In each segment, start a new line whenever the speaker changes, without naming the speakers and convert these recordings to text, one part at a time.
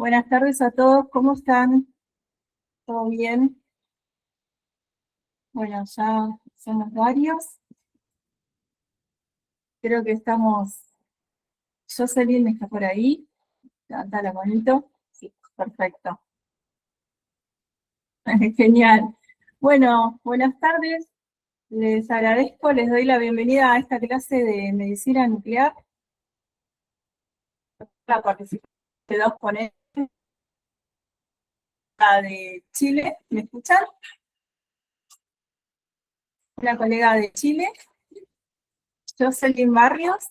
Buenas tardes a todos, ¿cómo están? ¿Todo bien? Bueno, ya somos varios. Creo que estamos. Jocelyn está por ahí. Levanta la manito. Sí, perfecto. Genial. Bueno, buenas tardes. Les agradezco, les doy la bienvenida a esta clase de medicina nuclear. La participación de dos ponentes de Chile. ¿Me escuchan? Una colega de Chile, Jocelyn Barrios,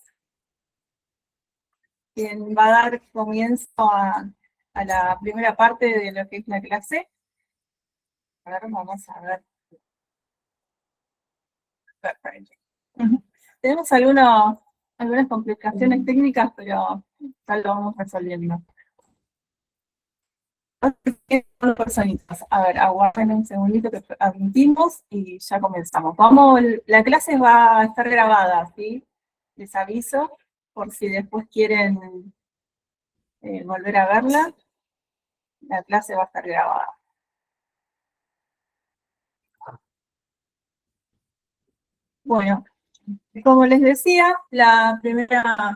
quien va a dar comienzo a la primera parte de lo que es la clase. A ver, vamos a ver. Perfecto. Tenemos algunas complicaciones técnicas, pero ya lo vamos resolviendo. Personitas. A ver, aguarden un segundito que admitimos y ya comenzamos. La clase va a estar grabada, ¿sí? Les aviso por si después quieren volver a verla. La clase va a estar grabada. Bueno, como les decía, la primera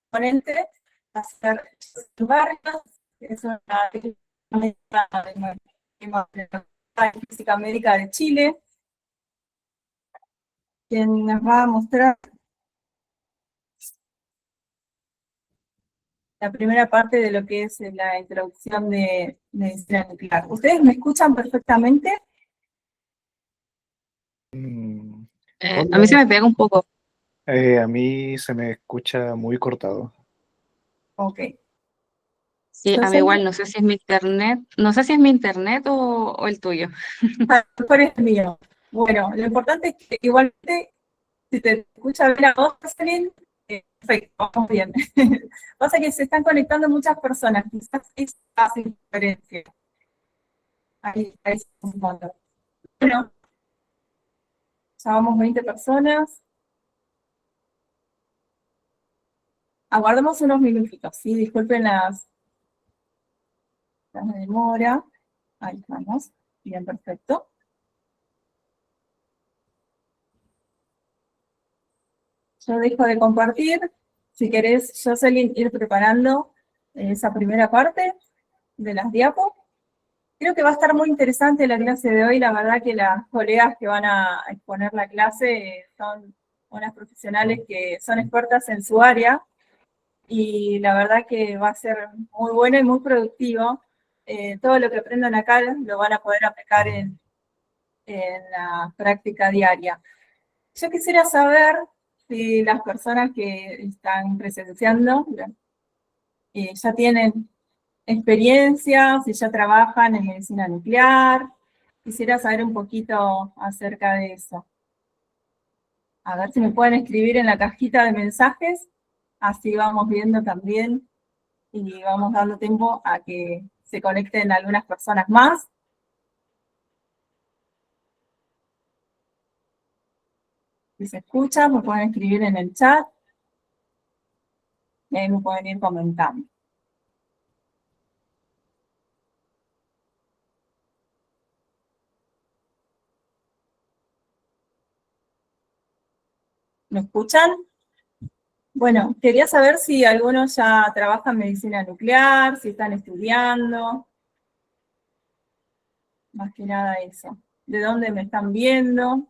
ponente va a ser Vargas, que es una física médica de Chile, quien nos va a mostrar la primera parte de lo que es la introducción de medicina nuclear. ¿Ustedes me escuchan perfectamente?
Mm,
A mí se
Hola.
me pega un poco.
A mí se me escucha muy cortado.
Ok.
Sí,
Yo
a mí
sé
igual, no sé si es mi internet, no sé si es mi internet o el tuyo.
mejor es mío. Bueno, lo importante es que igualmente, si te escucha bien a vos, Jocelyn, perfecto, vamos bien. Pasa que se están conectando muchas personas, quizás eso hace diferencia. Ahí estamos viendo. Bueno, ya vamos 20 personas. Aguardemos unos minutitos, ¿sí? Disculpen las demora. Ahí estamos. Bien, perfecto. Yo dejo de compartir. Si querés, Jocelyn, ir preparando esa primera parte de las diapos. Creo que va a estar muy interesante la clase de hoy. La verdad que las colegas que van a exponer la clase son unas profesionales que son expertas en su área y la verdad que va a ser muy bueno y muy productivo. Todo lo que aprendan acá lo van a poder aplicar en la práctica diaria. Yo quisiera saber si las personas que están presenciando ya tienen experiencia, si ya trabajan en medicina nuclear. Quisiera saber un poquito acerca de eso. A ver si me pueden escribir en la cajita de mensajes, así vamos viendo también y vamos dando tiempo a que se conecten algunas personas más. Si se escuchan, me pueden escribir en el chat y ahí me pueden ir comentando. ¿Me escuchan? Bueno, quería saber si algunos ya trabajan en medicina nuclear, si están estudiando, más que nada eso. ¿De dónde me están viendo?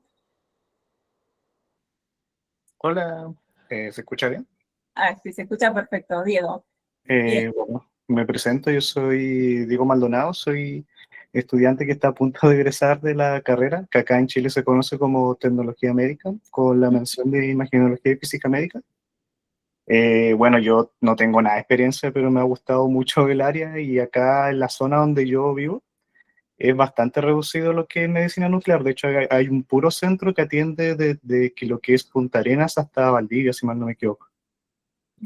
Hola, ¿se escucha bien?
Ah, sí, se escucha perfecto, Diego. Bien.
Bueno, me presento, yo soy Diego Maldonado, soy estudiante que está a punto de egresar de la carrera, que acá en Chile se conoce como Tecnología Médica, con la mención de Imagenología y Física Médica. Bueno, yo no tengo nada de experiencia, pero me ha gustado mucho el área y acá en la zona donde yo vivo, es bastante reducido lo que es medicina nuclear. De hecho, hay un puro centro que atiende desde que lo que es Punta Arenas hasta Valdivia, si mal no me equivoco,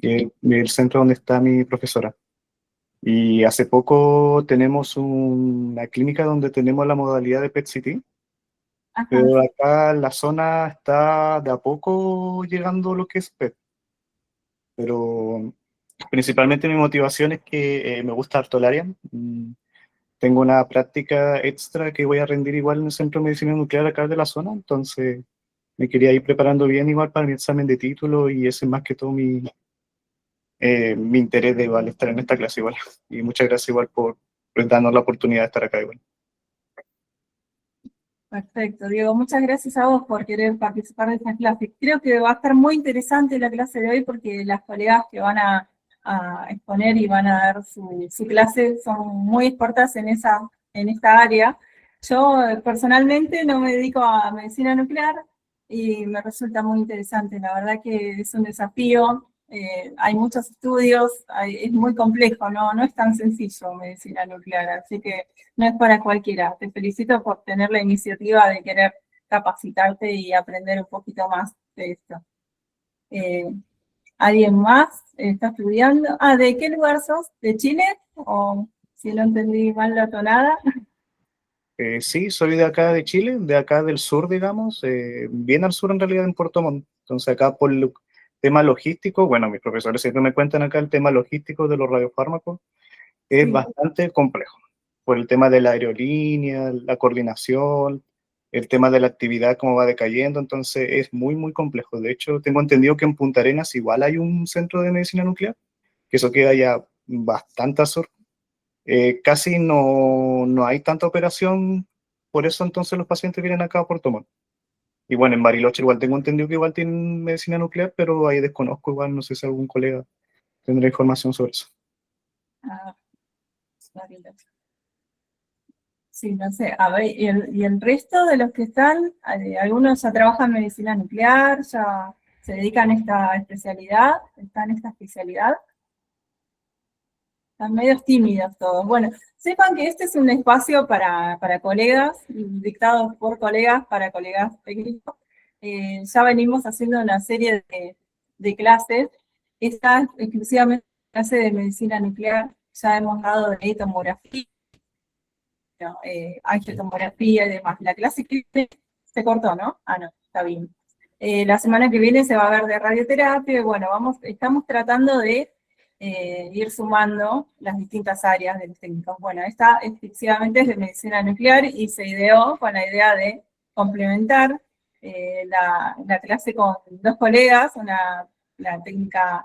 que es el centro donde está mi profesora. Y hace poco tenemos una clínica donde tenemos la modalidad de PET-CT,
Ajá.
pero acá en la zona está de a poco llegando lo que es PET. Pero Principalmente mi motivación es que me gusta harto el área. Tengo una práctica extra que voy a rendir igual en el Centro de Medicina Nuclear acá de la zona, entonces me quería ir preparando bien igual para mi examen de título y ese es más que todo mi interés de igual estar en esta clase igual. Y muchas gracias igual por darnos la oportunidad de estar acá igual.
Perfecto, Diego, muchas gracias a vos por querer participar de esta clase. Creo que va a estar muy interesante la clase de hoy porque las colegas que van a exponer y van a dar su clase son muy expertas en esta área. Yo personalmente no me dedico a medicina nuclear y me resulta muy interesante. La verdad que es un desafío, hay muchos estudios, es muy complejo, no es tan sencillo medicina nuclear, así que no es para cualquiera. Te felicito por tener la iniciativa de querer capacitarte y aprender un poquito más de esto. ¿Alguien más está estudiando? Ah, ¿de qué lugar sos? ¿De Chile? O si no entendí mal la tonada.
Sí, soy de acá de Chile, de acá del sur, digamos, bien al sur en realidad en Puerto Montt. Entonces acá por el tema logístico, bueno, mis profesores siempre me cuentan acá el tema logístico de los radiofármacos, es
Sí.
bastante complejo, por el tema de la aerolínea, la coordinación, el tema de la actividad, cómo va decayendo, entonces es muy, muy complejo. De hecho, tengo entendido que en Punta Arenas igual hay un centro de medicina nuclear, que eso queda ya bastante al sur. Casi no hay tanta operación, por eso entonces los pacientes vienen acá a Puerto Montt. Y bueno, en Bariloche igual tengo entendido que igual tienen medicina nuclear, pero ahí desconozco igual, no sé si algún colega tendrá información sobre eso.
Ah, sí, no sé. A ver, ¿y el resto de los que están? Algunos ya trabajan en medicina nuclear, ya se dedican a esta especialidad, están en esta especialidad. Están medios tímidos todos. Bueno, sepan que este es un espacio para colegas, dictados por colegas, para colegas técnicos. Ya venimos haciendo una serie de clases. Esta es exclusivamente clase de medicina nuclear. Ya hemos dado de tomografía, tomografía y demás. La clase que viene se cortó, ¿no? Ah, no, está bien. La semana que viene se va a ver de radioterapia y bueno, estamos tratando de ir sumando las distintas áreas de los técnicos. Bueno, esta exclusivamente es de medicina nuclear y se ideó con la idea de complementar la clase con dos colegas, la técnica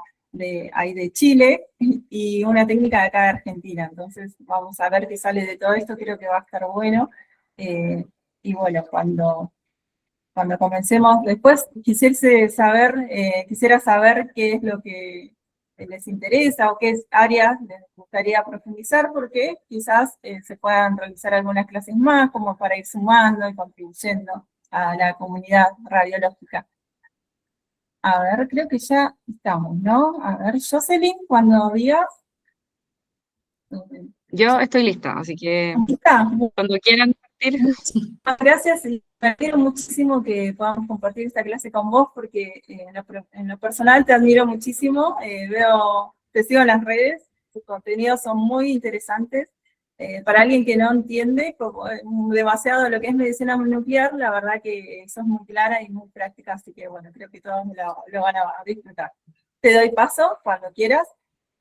ahí de Chile y una técnica de acá de Argentina. Entonces vamos a ver qué sale de todo esto, creo que va a estar bueno. Y bueno, cuando comencemos, después quisiera saber qué es lo que les interesa o qué áreas les gustaría profundizar, porque quizás se puedan realizar algunas clases más, como para ir sumando y contribuyendo a la comunidad radiológica. A ver, creo que ya estamos, ¿no? A ver, Jocelyn, cuando digas.
Yo estoy lista, así que
¿Está?
cuando quieran partir.
Muchísimas gracias y me alegro muchísimo que podamos compartir esta clase con vos porque en lo personal te admiro muchísimo, te sigo en las redes, tus contenidos son muy interesantes. Para alguien que no entiende demasiado lo que es medicina nuclear, la verdad que sos muy clara y muy práctica, así que bueno, creo que todos lo van a disfrutar. Te doy paso cuando quieras,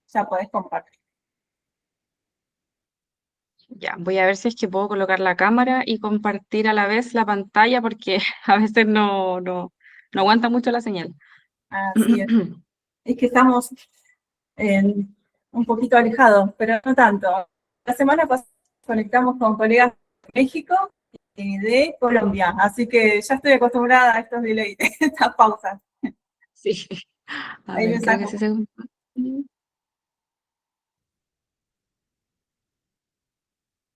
ya podés compartir.
Ya, voy a ver si es que puedo colocar la cámara y compartir a la vez la pantalla porque a veces no aguanta mucho la señal.
Así es que estamos un poquito alejados, pero no tanto. La semana pasada conectamos con colegas de México y de Colombia, así que ya estoy acostumbrada a estos delays, estas pausas.
Sí. A
Ahí
ver,
me
creo que
saco.
sí se... Ahí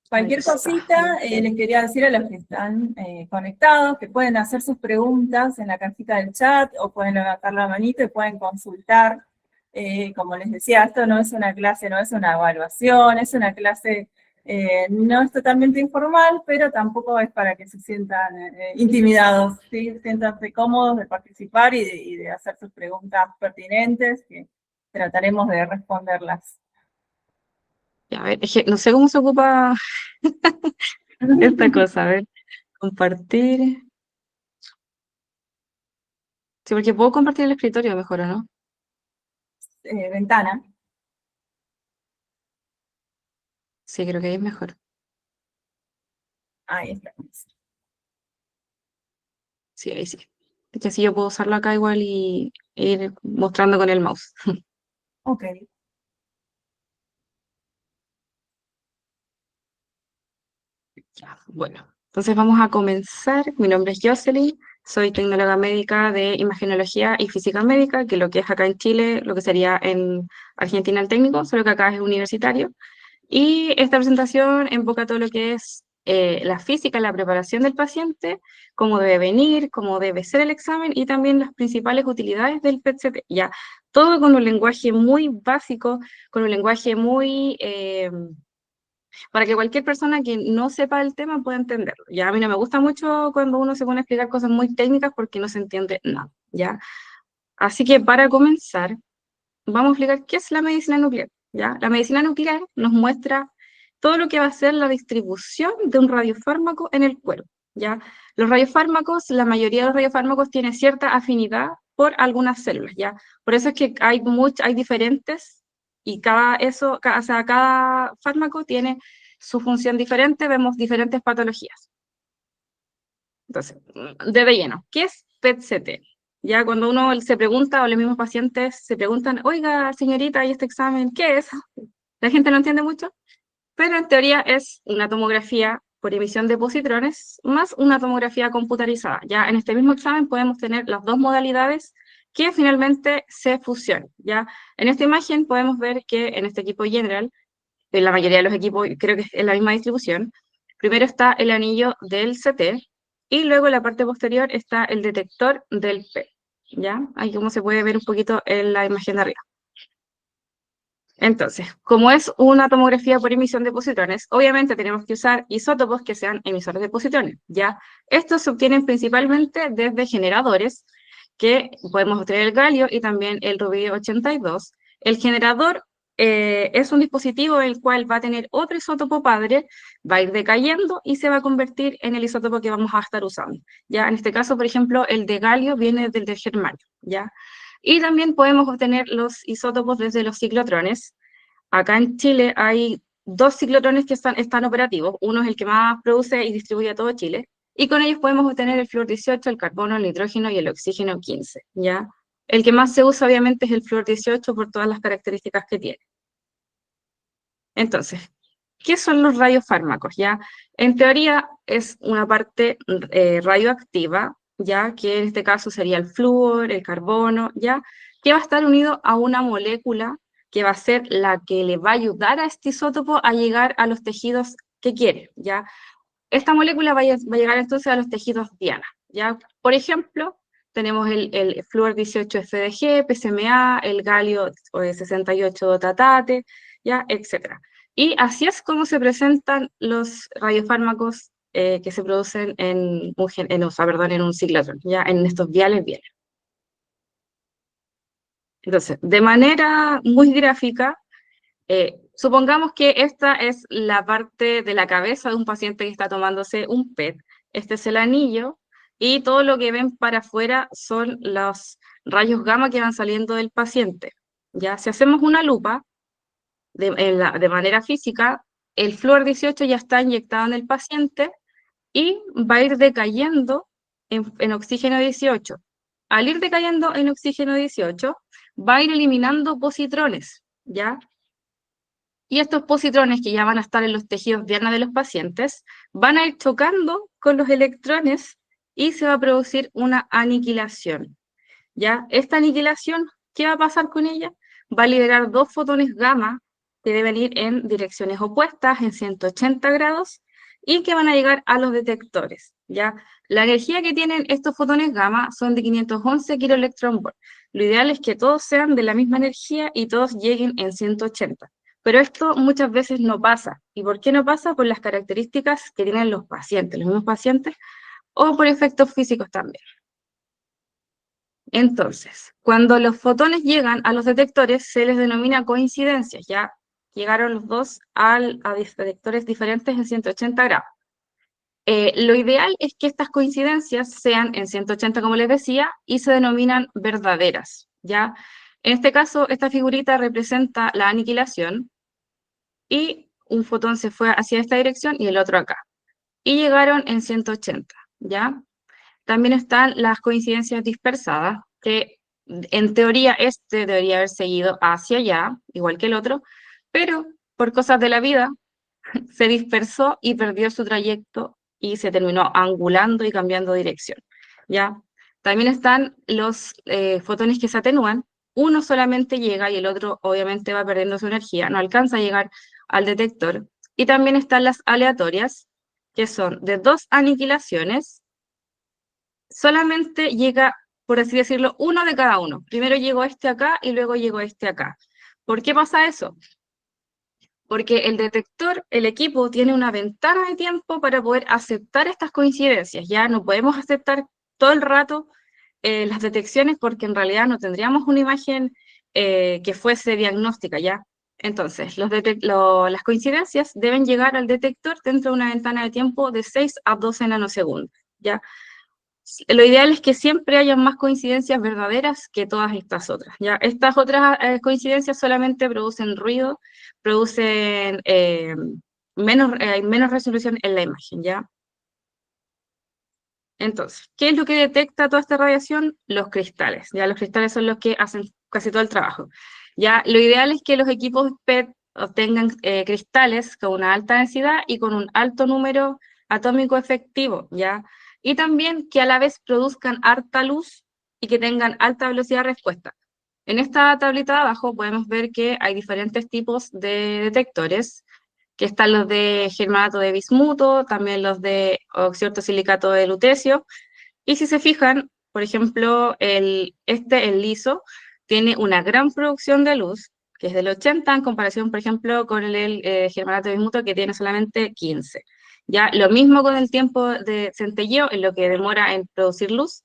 Cualquier
está.
cosita, les quería decir a los que están conectados que pueden hacer sus preguntas en la cajita del chat o pueden levantar la manito y pueden consultar. Como les decía, esto no es una clase, no es una evaluación, es una clase, no es totalmente informal, pero tampoco es para que se sientan intimidados, ¿sí? Siéntanse cómodos de participar y de hacer sus preguntas pertinentes, que trataremos de responderlas.
Ya, a ver, es que no sé cómo se ocupa esta cosa. A ver, compartir. Sí, porque puedo compartir el escritorio mejor, ¿o no?
Ventana.
Sí, creo que ahí es mejor.
Ahí está.
Sí, ahí sí. Es que así yo puedo usarlo acá igual y ir mostrando con el mouse.
Ok.
Ya, bueno, entonces vamos a comenzar. Mi nombre es Jocelyn, soy tecnóloga médica de imagenología y física médica, que lo que es acá en Chile, lo que sería en Argentina el técnico, solo que acá es universitario. Y esta presentación enfoca todo lo que es la física, la preparación del paciente, cómo debe venir, cómo debe ser el examen y también las principales utilidades del PET-CT. Ya, todo con un lenguaje muy básico, con un lenguaje muy para que cualquier persona que no sepa el tema pueda entenderlo. Ya, a mí no me gusta mucho cuando uno se pone a explicar cosas muy técnicas porque no se entiende nada, ¿ya? Así que para comenzar, vamos a explicar qué es la medicina nuclear, ¿ya? La medicina nuclear nos muestra todo lo que va a ser la distribución de un radiofármaco en el cuerpo, ¿ya? Los radiofármacos, la mayoría de los radiofármacos tiene cierta afinidad por algunas células, ¿ya? Por eso es que hay diferentes y o sea, cada fármaco tiene su función diferente, vemos diferentes patologías. Entonces, de lleno, ¿qué es PET-CT? Ya cuando uno se pregunta, o los mismos pacientes se preguntan, oiga, señorita, ¿y este examen qué es? La gente no entiende mucho, pero en teoría es una tomografía por emisión de positrones más una tomografía computarizada. Ya en este mismo examen podemos tener las dos modalidades que finalmente se fusionan. Ya en esta imagen podemos ver que en este equipo general, en la mayoría de los equipos creo que es la misma distribución, primero está el anillo del CT y luego en la parte posterior está el detector del PET. ¿Ya? Ahí como se puede ver un poquito en la imagen de arriba. Entonces, como es una tomografía por emisión de positrones, obviamente tenemos que usar isótopos que sean emisores de positrones, ¿ya? Estos se obtienen principalmente desde generadores, que podemos obtener el galio y también el rubio 82. El generador es un dispositivo el cual va a tener otro isótopo padre, va a ir decayendo y se va a convertir en el isótopo que vamos a estar usando, ¿ya? En este caso, por ejemplo, el de galio viene del de germanio, ¿ya? Y también podemos obtener los isótopos desde los ciclotrones. Acá en Chile hay dos ciclotrones que están operativos. Uno es el que más produce y distribuye a todo Chile. Y con ellos podemos obtener el flúor 18, el carbono, el nitrógeno y el oxígeno 15, ¿ya? El que más se usa obviamente es el flúor 18 por todas las características que tiene. Entonces, ¿qué son los radiofármacos? ¿Ya? En teoría es una parte radioactiva, ya que en este caso sería el flúor, el carbono, ya que va a estar unido a una molécula que va a ser la que le va a ayudar a este isótopo a llegar a los tejidos que quiere, ya. Esta molécula va a llegar entonces a los tejidos diana, ya. Por ejemplo, tenemos el flúor 18-FDG, PSMA, el galio 68 dotatate, ya, etcétera. Y así es como se presentan los radiofármacos que se producen en un ciclotrón, ya en estos viales viales. Entonces, de manera muy gráfica, supongamos que esta es la parte de la cabeza de un paciente que está tomándose un PET. Este es el anillo y todo lo que ven para afuera son los rayos gamma que van saliendo del paciente. Ya, si hacemos una lupa, de manera física, el flúor 18 ya está inyectado en el paciente y va a ir decayendo en oxígeno 18. Al ir decayendo en oxígeno 18, va a ir eliminando positrones, ¿ya? Y estos positrones que ya van a estar en los tejidos diana de los pacientes, van a ir chocando con los electrones y se va a producir una aniquilación, ¿ya? Esta aniquilación, ¿qué va a pasar con ella? Va a liberar dos fotones gamma que deben ir en direcciones opuestas, en 180 grados, y que van a llegar a los detectores, ¿ya? La energía que tienen estos fotones gamma son de 511 kiloelectronvolts. Lo ideal es que todos sean de la misma energía y todos lleguen en 180. Pero esto muchas veces no pasa. ¿Y por qué no pasa? Por las características que tienen los pacientes, los mismos pacientes, o por efectos físicos también. Entonces, cuando los fotones llegan a los detectores, se les denomina coincidencias, ya llegaron los dos a detectores diferentes en 180 grados. Lo ideal es que estas coincidencias sean en 180, como les decía, y se denominan verdaderas, ¿ya? En este caso, esta figurita representa la aniquilación, y un fotón se fue hacia esta dirección y el otro acá. Y llegaron en 180, ¿ya? También están las coincidencias dispersadas, que en teoría este debería haber seguido hacia allá, igual que el otro, pero por cosas de la vida se dispersó y perdió su trayecto y se terminó angulando y cambiando dirección, ¿ya? También están los fotones que se atenúan. Uno solamente llega y el otro obviamente va perdiendo su energía, no alcanza a llegar al detector. Y también están las aleatorias, que son de 2 aniquilaciones, solamente llega, por así decirlo, uno de cada uno. Primero llegó este acá y luego llegó este acá. ¿Por qué pasa eso? Porque el detector, el equipo, tiene una ventana de tiempo para poder aceptar estas coincidencias. Ya no podemos aceptar todo el rato las detecciones porque en realidad no tendríamos una imagen que fuese diagnóstica, ¿ya? Entonces, las coincidencias deben llegar al detector dentro de una ventana de tiempo de 6 a 12 nanosegundos, ¿ya? Lo ideal es que siempre haya más coincidencias verdaderas que todas estas otras, ¿ya? Estas otras coincidencias solamente producen ruido, producen menos resolución en la imagen, ¿ya? Entonces, ¿qué es lo que detecta toda esta radiación? Los cristales, ¿ya? Los cristales son los que hacen casi todo el trabajo, ¿ya? Lo ideal es que los equipos PET obtengan cristales con una alta densidad y con un alto número atómico efectivo, ¿ya? Y también que a la vez produzcan harta luz y que tengan alta velocidad de respuesta. En esta tablita de abajo podemos ver que hay diferentes tipos de detectores, que están los de germanato de bismuto, también los de oxyortosilicato de lutecio, y si se fijan, por ejemplo, el liso, tiene una gran producción de luz, que es del 80 en comparación, por ejemplo, con el germanato de bismuto, que tiene solamente 15. Ya, lo mismo con el tiempo de centelleo, en lo que demora en producir luz,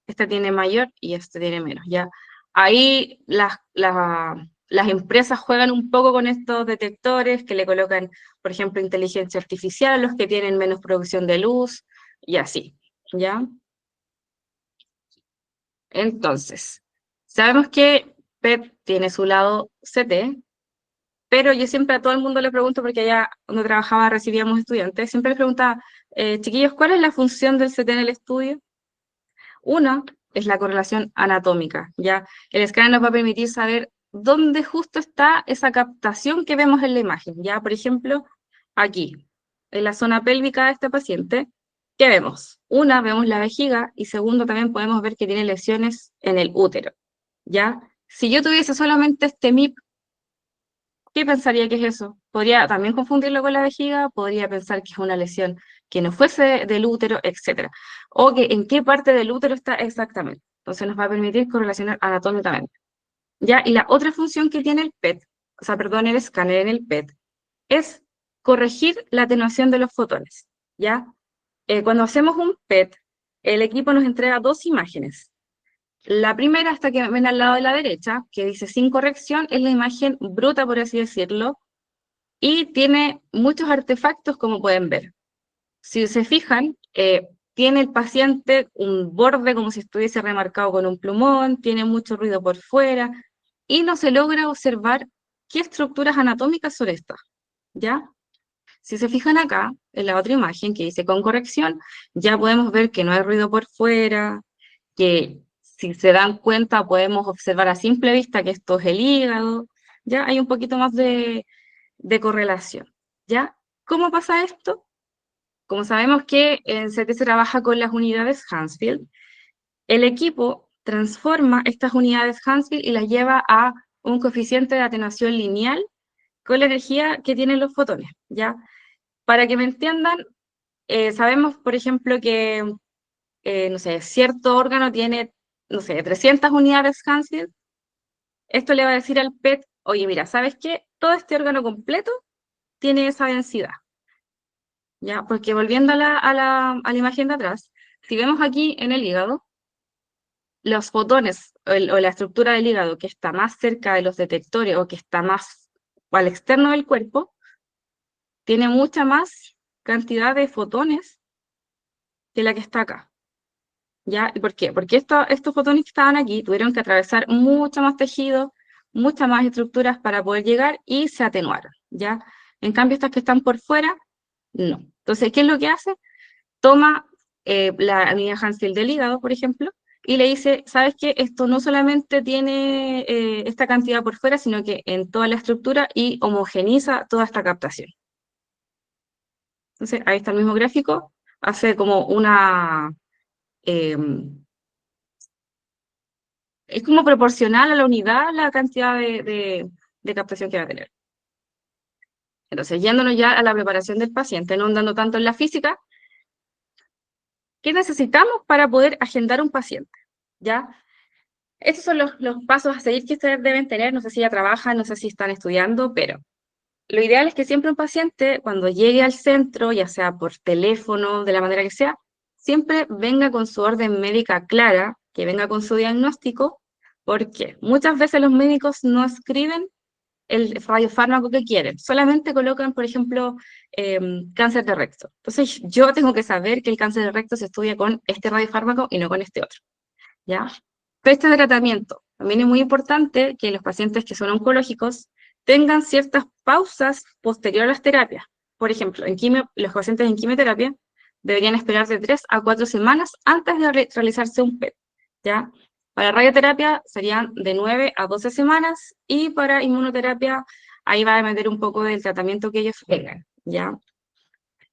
este tiene mayor y este tiene menos, ¿ya? Ahí las empresas juegan un poco con estos detectores que le colocan, por ejemplo, inteligencia artificial a los que tienen menos producción de luz y así, ¿ya? Entonces, sabemos que PET tiene su lado CT, pero yo siempre a todo el mundo le pregunto, porque allá donde trabajaba recibíamos estudiantes, siempre les preguntaba, chiquillos, ¿cuál es la función del CT en el estudio? Una es la correlación anatómica, ¿ya? El escáner nos va a permitir saber dónde justo está esa captación que vemos en la imagen, ¿ya? Por ejemplo, aquí, en la zona pélvica de este paciente, ¿qué vemos? Una, vemos la vejiga, y segundo, también podemos ver que tiene lesiones en el útero, ¿ya? Si yo tuviese solamente este MIP, ¿qué pensaría que es eso? Podría también confundirlo con la vejiga, podría pensar que es una lesión que no fuese del útero, etc. O que en qué parte del útero está exactamente. Entonces nos va a permitir correlacionar anatómicamente. ¿Ya? Y la otra función que tiene el PET, o sea, perdón, el escáner en el PET, es corregir la atenuación de los fotones. ¿Ya? Cuando hacemos un PET, el equipo nos entrega 2 imágenes. La primera, hasta que ven al lado de la derecha, que dice sin corrección, es la imagen bruta, por así decirlo, y tiene muchos artefactos, como pueden ver. Si se fijan, tiene el paciente un borde como si estuviese remarcado con un plumón, tiene mucho ruido por fuera, y no se logra observar qué estructuras anatómicas son estas, ¿ya? Si se fijan acá, en la otra imagen que dice con corrección, ya podemos ver que no hay ruido por fuera, que si se dan cuenta podemos observar a simple vista que esto es el hígado, ya hay un poquito más de correlación, ¿ya? ¿Cómo pasa esto? Como sabemos que en CT se trabaja con las unidades Hansfield, el equipo transforma estas unidades Hansfield y las lleva a un coeficiente de atenuación lineal con la energía que tienen los fotones, ¿ya? Para que me entiendan, sabemos, por ejemplo, que, no sé, cierto órgano tiene, no sé, 300 unidades Hansfield. Esto le va a decir al PET, oye, mira, ¿sabes qué? Todo este órgano completo tiene esa densidad, ¿ya? Porque volviendo a la imagen de atrás, si vemos aquí en el hígado, los fotones o la estructura del hígado que está más cerca de los detectores o que está más al externo del cuerpo, tiene mucha más cantidad de fotones que la que está acá. ¿Ya? ¿Y por qué? Porque estos fotones que estaban aquí tuvieron que atravesar mucho más tejido, muchas más estructuras para poder llegar y se atenuaron, ¿ya? En cambio, estas que están por fuera, no. Entonces, ¿qué es lo que hace? Toma la avenida Hansfield del hígado, por ejemplo, y le dice, ¿sabes qué? Esto no solamente tiene esta cantidad por fuera, sino que en toda la estructura y homogeniza toda esta captación. Entonces, ahí está el mismo gráfico, hace como una... es como proporcional a la unidad la cantidad de captación que va a tener. Entonces, yéndonos ya a la preparación del paciente, no andando tanto en la física, ¿qué necesitamos para poder agendar un paciente? ¿Ya? Estos son los pasos a seguir que ustedes deben tener, no sé si ya trabajan, no sé si están estudiando, pero lo ideal es que siempre un paciente, cuando llegue al centro, ya sea por teléfono, de la manera que sea, siempre venga con su orden médica clara, que venga con su diagnóstico, porque muchas veces los médicos no escriben el radiofármaco que quieren, solamente colocan, por ejemplo, cáncer de recto. Entonces yo tengo que saber que el cáncer de recto se estudia con este radiofármaco y no con este otro, ¿ya? Fecha de tratamiento. También es muy importante que los pacientes que son oncológicos tengan ciertas pausas posterior a las terapias. Por ejemplo, los pacientes en quimioterapia deberían esperar de 3 a 4 semanas antes de realizarse un PET, ¿ya? Para radioterapia serían de 9 a 12 semanas y para inmunoterapia ahí va a depender un poco del tratamiento que ellos tengan, ¿ya?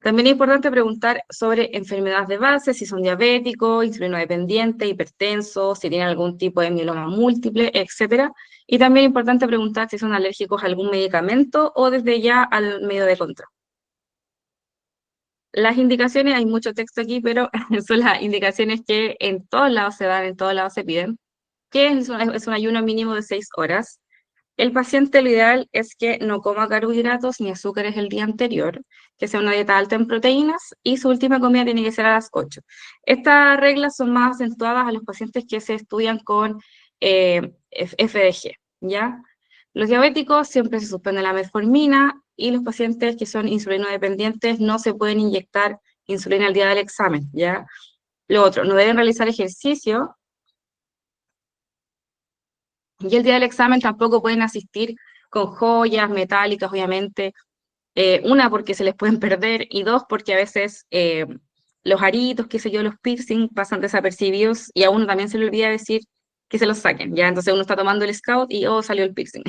También es importante preguntar sobre enfermedades de base, si son diabéticos, insulino dependiente, hipertensos, si tienen algún tipo de mieloma múltiple, etc. Y también es importante preguntar si son alérgicos a algún medicamento o desde ya al medio de control. Las indicaciones, hay mucho texto aquí, pero son las indicaciones que en todos lados se dan, en todos lados se piden, que es un ayuno mínimo de 6 horas. El paciente, lo ideal es que no coma carbohidratos ni azúcares el día anterior, que sea una dieta alta en proteínas y su última comida tiene que ser a las 8. Estas reglas son más acentuadas a los pacientes que se estudian con FDG, ¿ya? Los diabéticos siempre se suspende la metformina y los pacientes que son insulinodependientes no se pueden inyectar insulina el día del examen, ¿ya? Lo otro, no deben realizar ejercicio. Y el día del examen tampoco pueden asistir con joyas metálicas, obviamente. Una, porque se les pueden perder, y dos, porque a veces los aritos, qué sé yo, los piercing pasan desapercibidos y a uno también se le olvida decir que se los saquen, ¿ya? Entonces uno está tomando el scout y, oh, salió el piercing.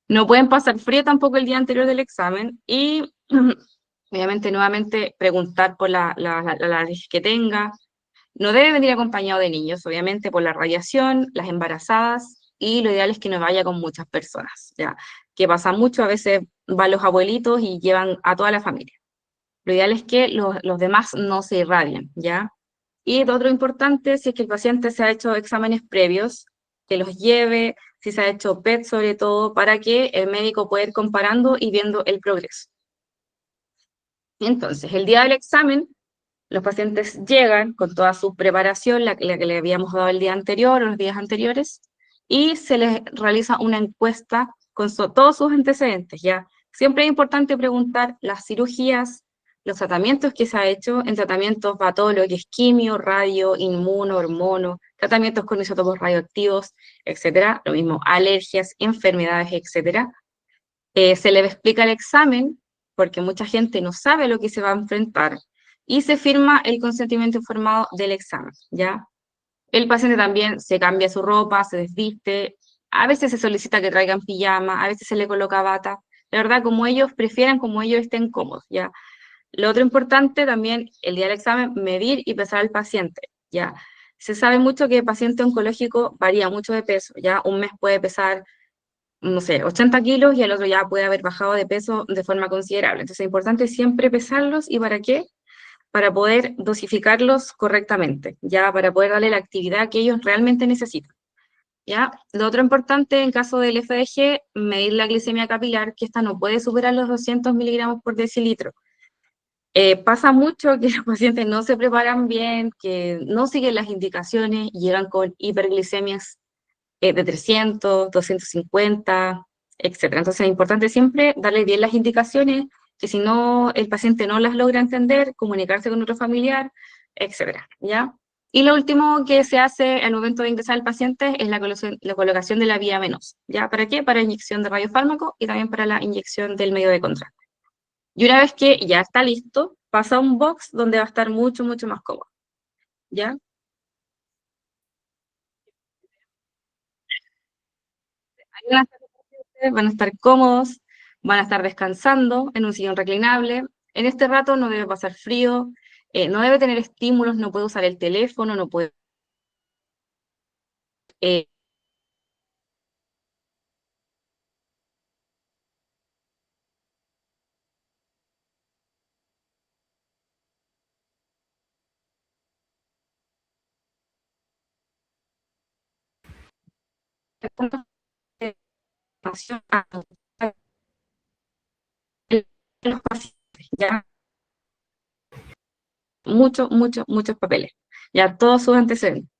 No pueden pasar frío tampoco el día anterior del examen y, obviamente, nuevamente preguntar por la alergia que tenga. No debe venir acompañado de niños, obviamente, por la radiación, las embarazadas, y lo ideal es que no vaya con muchas personas, ¿ya? Que pasa mucho, a veces van los abuelitos y llevan a toda la familia. Lo ideal es que los demás no se irradien, ¿ya? Y lo otro importante, si es que el paciente se ha hecho exámenes previos, que los lleve, si se ha hecho PET sobre todo, para que el médico pueda ir comparando y viendo el progreso. Entonces, el día del examen, los pacientes llegan con toda su preparación, la que le habíamos dado el día anterior o los días anteriores, y se les realiza una encuesta con todos sus antecedentes, ¿ya? Siempre es importante preguntar las cirugías, los tratamientos que se ha hecho. En tratamientos va todo lo que es quimio, radio, inmuno, hormono, tratamientos con isótopos radioactivos, etcétera. Lo mismo, alergias, enfermedades, etcétera. Se le explica el examen, porque mucha gente no sabe a lo que se va a enfrentar, y se firma el consentimiento informado del examen, ¿ya? El paciente también se cambia su ropa, se desviste, a veces se solicita que traigan pijama, a veces se le coloca bata, la verdad, como ellos prefieran, como ellos estén cómodos, ¿ya? Lo otro importante también, el día del examen, medir y pesar al paciente, ¿ya? Se sabe mucho que el paciente oncológico varía mucho de peso, ¿ya? Un mes puede pesar, no sé, 80 kilos y el otro ya puede haber bajado de peso de forma considerable. Entonces es importante siempre pesarlos. ¿Y para qué? Para poder dosificarlos correctamente, ya para poder darle la actividad que ellos realmente necesitan. ¿Ya? Lo otro importante en caso del FDG, medir la glicemia capilar, que esta no puede superar los 200 miligramos por decilitro. Pasa mucho que los pacientes no se preparan bien, que no siguen las indicaciones y llegan con hiperglicemias de 300, 250, etc. Entonces es importante siempre darle bien las indicaciones, que si no el paciente no las logra entender, comunicarse con otro familiar, etc. ¿Ya? Y lo último que se hace al momento de ingresar al paciente es la colocación de la vía venosa. ¿Ya? ¿Para qué? Para inyección de radiofármaco y también para la inyección del medio de contraste. Y una vez que ya está listo, pasa a un box donde va a estar mucho, mucho más cómodo. ¿Ya? Ahí van a estar cómodos, van a estar descansando en un sillón reclinable. En este rato no debe pasar frío, no debe tener estímulos, no puede usar el teléfono, no puede... eh, los pacientes, ¿ya? Muchos papeles, ya todos sus antecedentes.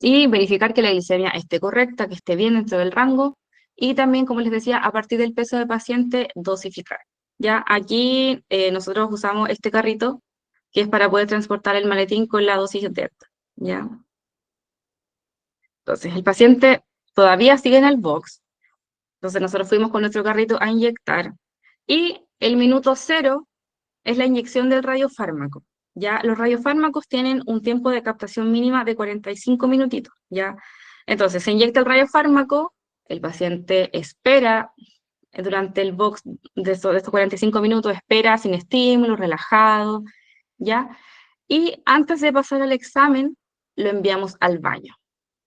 Y verificar que la glicemia esté correcta, que esté bien dentro del rango. Y también, como les decía, a partir del peso del paciente, dosificar. Ya aquí nosotros usamos este carrito, que es para poder transportar el maletín con la dosis exacta. ¿Ya? Entonces, el paciente todavía sigue en el box. Entonces, nosotros fuimos con nuestro carrito a inyectar. Y el minuto 0 es la inyección del radiofármaco. ¿Ya? Los radiofármacos tienen un tiempo de captación mínima de 45 minutitos, ¿ya? Entonces, se inyecta el radiofármaco, el paciente espera durante el box de estos 45 minutos, espera sin estímulo, relajado, ¿ya? Y antes de pasar al examen, lo enviamos al baño.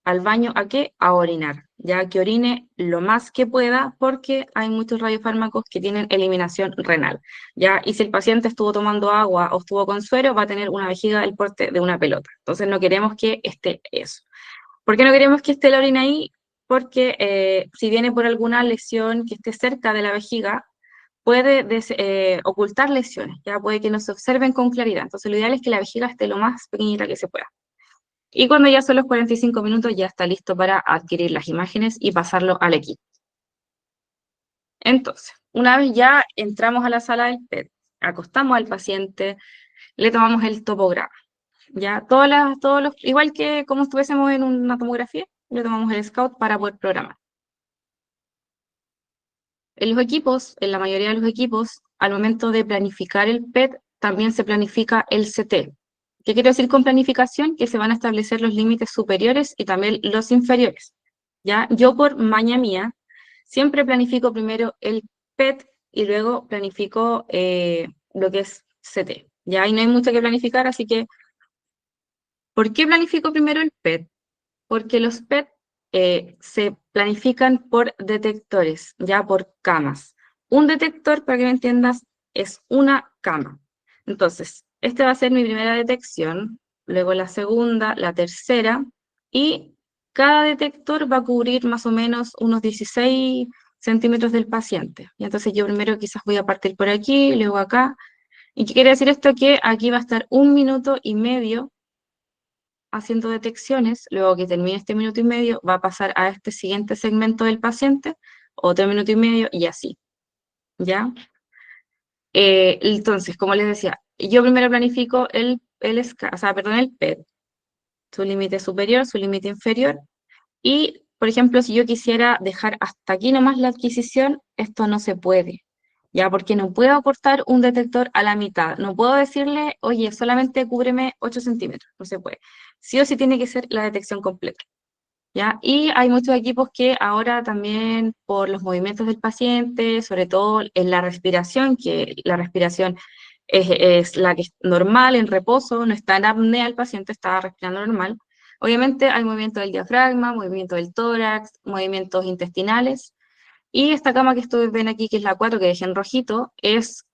¿Al baño a qué? A orinar, ya que orine lo más que pueda porque hay muchos radiofármacos que tienen eliminación renal, ya, y si el paciente estuvo tomando agua o estuvo con suero, va a tener una vejiga del porte de una pelota, entonces no queremos que esté eso. ¿Por qué no queremos que esté la orina ahí? Porque si viene por alguna lesión que esté cerca de la vejiga, puede ocultar lesiones, ya puede que no se observen con claridad, entonces lo ideal es que la vejiga esté lo más pequeñita que se pueda. Y cuando ya son los 45 minutos, ya está listo para adquirir las imágenes y pasarlo al equipo. Entonces, una vez ya entramos a la sala del PET, acostamos al paciente, le tomamos el topograma. Ya, igual que como estuviésemos en una tomografía, le tomamos el scout para poder programar. En los equipos, en la mayoría de los equipos, al momento de planificar el PET, también se planifica el CT. ¿Qué quiero decir con planificación? Que se van a establecer los límites superiores y también los inferiores. ¿Ya? Yo por maña mía, siempre planifico primero el PET y luego planifico lo que es CT. ¿Ya? Y no hay mucho que planificar, así que, ¿por qué planifico primero el PET? Porque los PET se planifican por detectores, ya por camas. Un detector, para que me entiendas, es una cama. Entonces, esta va a ser mi primera detección, luego la segunda, la tercera, y cada detector va a cubrir más o menos unos 16 centímetros del paciente. Y entonces yo primero quizás voy a partir por aquí, luego acá. ¿Y qué quiere decir esto? Que aquí va a estar 1 minuto y medio haciendo detecciones, luego que termine este 1 minuto y medio, va a pasar a este siguiente segmento del paciente, otro 1 minuto y medio, y así, ¿ya? Entonces, como les decía, yo primero planifico el PET, su límite superior, su límite inferior, y, por ejemplo, si yo quisiera dejar hasta aquí nomás la adquisición, esto no se puede, ¿ya? Porque no puedo cortar un detector a la mitad. No puedo decirle, oye, solamente cúbreme 8 centímetros. No se puede. Sí o sí tiene que ser la detección completa, ¿ya? Y hay muchos equipos que ahora también, por los movimientos del paciente, sobre todo en la respiración, que la respiración es la que es normal, en reposo, no está en apnea, el paciente está respirando normal. Obviamente hay movimiento del diafragma, movimiento del tórax, movimientos intestinales. Y esta cama que ustedes ven aquí, que es la 4 que dejé en rojito, es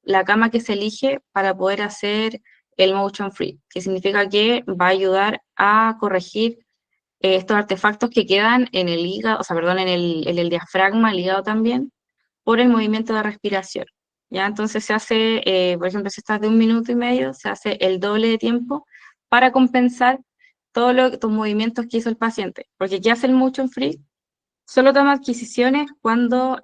la cama que se elige para poder hacer el motion free, que significa que va a ayudar a corregir estos artefactos que quedan en el hígado, o sea, perdón, en el diafragma, el hígado también, por el movimiento de respiración. ¿Ya? Entonces se hace, por ejemplo, si estás de 1 minuto y medio, se hace el doble de tiempo para compensar todos los movimientos que hizo el paciente. Porque ¿qué hace el motion free? Solo toma adquisiciones cuando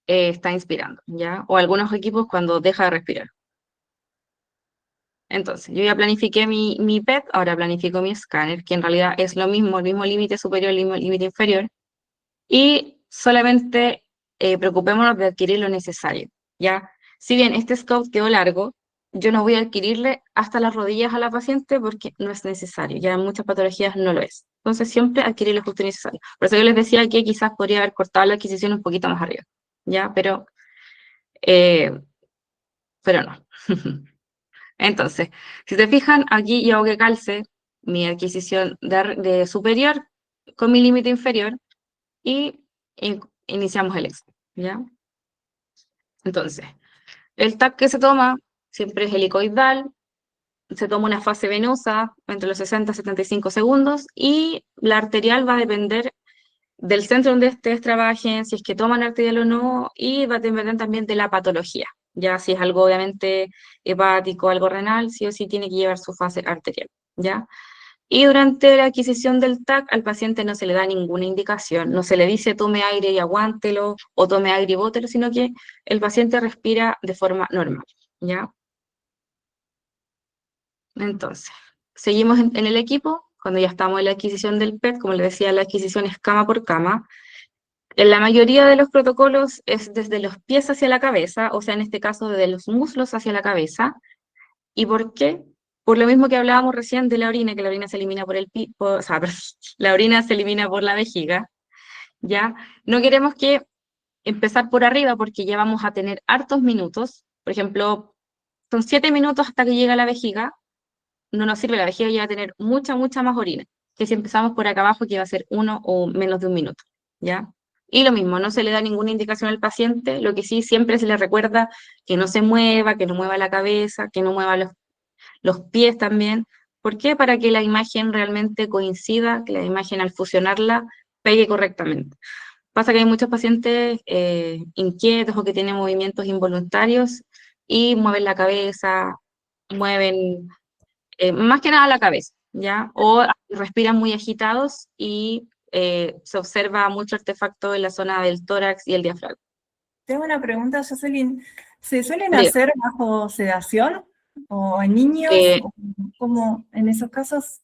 está inspirando, ¿ya? O algunos equipos cuando deja de respirar. Entonces, yo ya planifiqué mi PET, ahora planifico mi escáner, que en realidad es lo mismo, el mismo límite superior, el mismo límite inferior, y solamente preocupémonos de adquirir lo necesario, ¿ya? Si bien este scout quedó largo, yo no voy a adquirirle hasta las rodillas a la paciente porque no es necesario, ya en muchas patologías no lo es. Entonces, siempre adquirir lo justo y necesario. Por eso yo les decía que quizás podría haber cortado la adquisición un poquito más arriba, ¿ya? Eh, pero no. Entonces, si te fijan, aquí yo hago que calce mi adquisición de superior con mi límite inferior y iniciamos el examen, ¿ya? Entonces, el TAC que se toma siempre es helicoidal, se toma una fase venosa entre los 60 y 75 segundos y la arterial va a depender del centro donde ustedes trabajen, si es que toman arterial o no, y va a depender también de la patología. Ya si es algo obviamente hepático, algo renal, sí o sí tiene que llevar su fase arterial, ¿ya? Y durante la adquisición del TAC al paciente no se le da ninguna indicación, no se le dice tome aire y aguántelo o tome aire y bótelo, sino que el paciente respira de forma normal, ¿ya? Entonces, seguimos en el equipo, cuando ya estamos en la adquisición del PET, como les decía, la adquisición es cama por cama. En la mayoría de los protocolos es desde los pies hacia la cabeza, o sea, en este caso desde los muslos hacia la cabeza. ¿Y por qué? Por lo mismo que hablábamos recién de la orina, que la orina se elimina por o sea, la orina se elimina por la vejiga, ¿ya? No queremos que empezar por arriba porque ya vamos a tener hartos minutos. Por ejemplo, son 7 minutos hasta que llega a la vejiga. No nos sirve, la vejiga ya va a tener mucha más orina, que si empezamos por acá abajo, que va a ser 1 o menos de 1 minuto, ¿ya? Y lo mismo, no se le da ninguna indicación al paciente, lo que sí siempre se le recuerda que no se mueva, que no mueva la cabeza, que no mueva los pies también. ¿Por qué? Para que la imagen realmente coincida, que la imagen al fusionarla pegue correctamente. Pasa que hay muchos pacientes inquietos o que tienen movimientos involuntarios y mueven la cabeza, mueven más que nada la cabeza, ¿ya? O respiran muy agitados y se observa mucho artefacto en la zona del tórax y el diafragma.
Tengo una pregunta, Jocelyn. ¿Se suelen
Diga,
hacer bajo sedación o en niños?
eh,
¿O cómo en esos casos?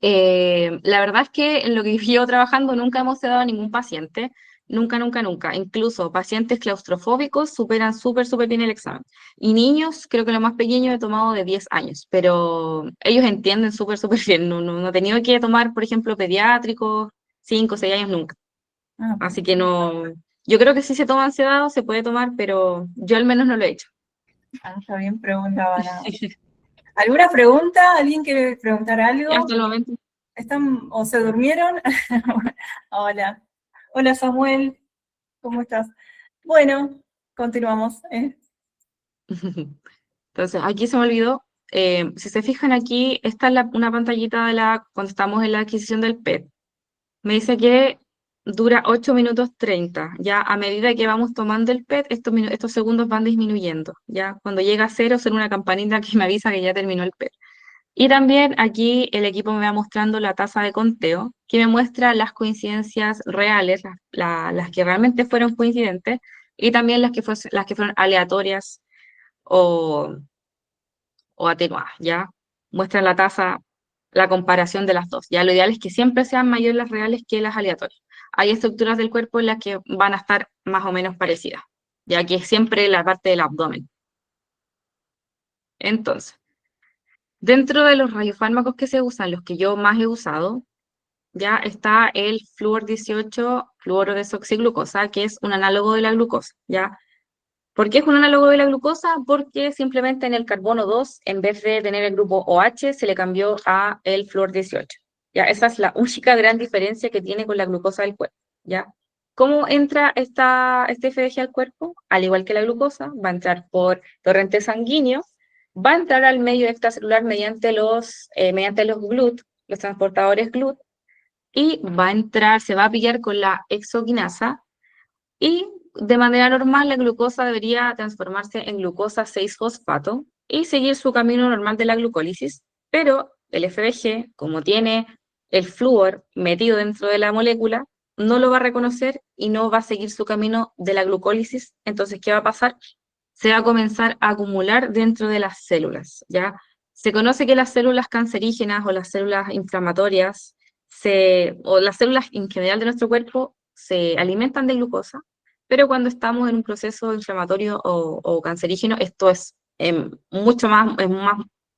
la verdad es que en lo que llevo trabajando nunca hemos sedado a ningún paciente, nunca. Incluso pacientes claustrofóbicos superan súper bien el examen. Y niños, creo que lo más pequeño he tomado de 10 años, pero ellos entienden súper bien. No he tenido que tomar, por ejemplo, pediátricos, 5 o 6 años nunca.
Ah,
Así que no, yo creo que sí se toman sedado, se puede tomar, pero yo al menos no lo he hecho.
está bien, preguntaba nada. ¿Alguna pregunta? ¿Alguien quiere preguntar
Y
algo?
hasta el momento.
¿Están o se durmieron? Hola. Hola, Samuel. ¿Cómo estás? Bueno, continuamos.
Entonces, aquí se me olvidó, si se fijan aquí, esta es una pantallita cuando estamos en la adquisición del PET. Me dice que dura 8 minutos 30. Ya a medida que vamos tomando el PET, estos segundos van disminuyendo. Ya cuando llega a cero, suena una campanita que me avisa que ya terminó el PET. Y también aquí el equipo me va mostrando la tasa de conteo, que me muestra las coincidencias reales, las que realmente fueron coincidentes, y también las que fueron aleatorias o atenuadas, ¿ya? Muestran la tasa, la comparación de las dos. Ya lo ideal es que siempre sean mayores las reales que las aleatorias. Hay estructuras del cuerpo en las que van a estar más o menos parecidas, ya que es siempre la parte del abdomen. Entonces, dentro de los radiofármacos que se usan, los que yo más he usado, ya está el flúor 18, fluoro desoxiglucosa, que es un análogo de la glucosa, ¿ya? ¿Por qué es un análogo de la glucosa? Porque simplemente en el carbono 2, en vez de tener el grupo OH, se le cambió a el flúor 18. ¿Ya? Esa es la única gran diferencia que tiene con la glucosa del cuerpo. ¿Ya? ¿Cómo entra este FDG al cuerpo? Al igual que la glucosa, va a entrar por torrente sanguíneo, va a entrar al medio extracelular mediante los GLUT, los transportadores GLUT, y va a entrar, se va a pillar con la exoquinasa, y de manera normal la glucosa debería transformarse en glucosa 6-fosfato y seguir su camino normal de la glucólisis, pero el FDG, como tiene el flúor metido dentro de la molécula, no lo va a reconocer y no va a seguir su camino de la glucólisis. Entonces, ¿qué va a pasar? se va a comenzar a acumular dentro de las células, ¿ya? Se conoce que las células cancerígenas o las células inflamatorias, o las células en general de nuestro cuerpo, se alimentan de glucosa, pero cuando estamos en un proceso inflamatorio o cancerígeno, esto es mucho más,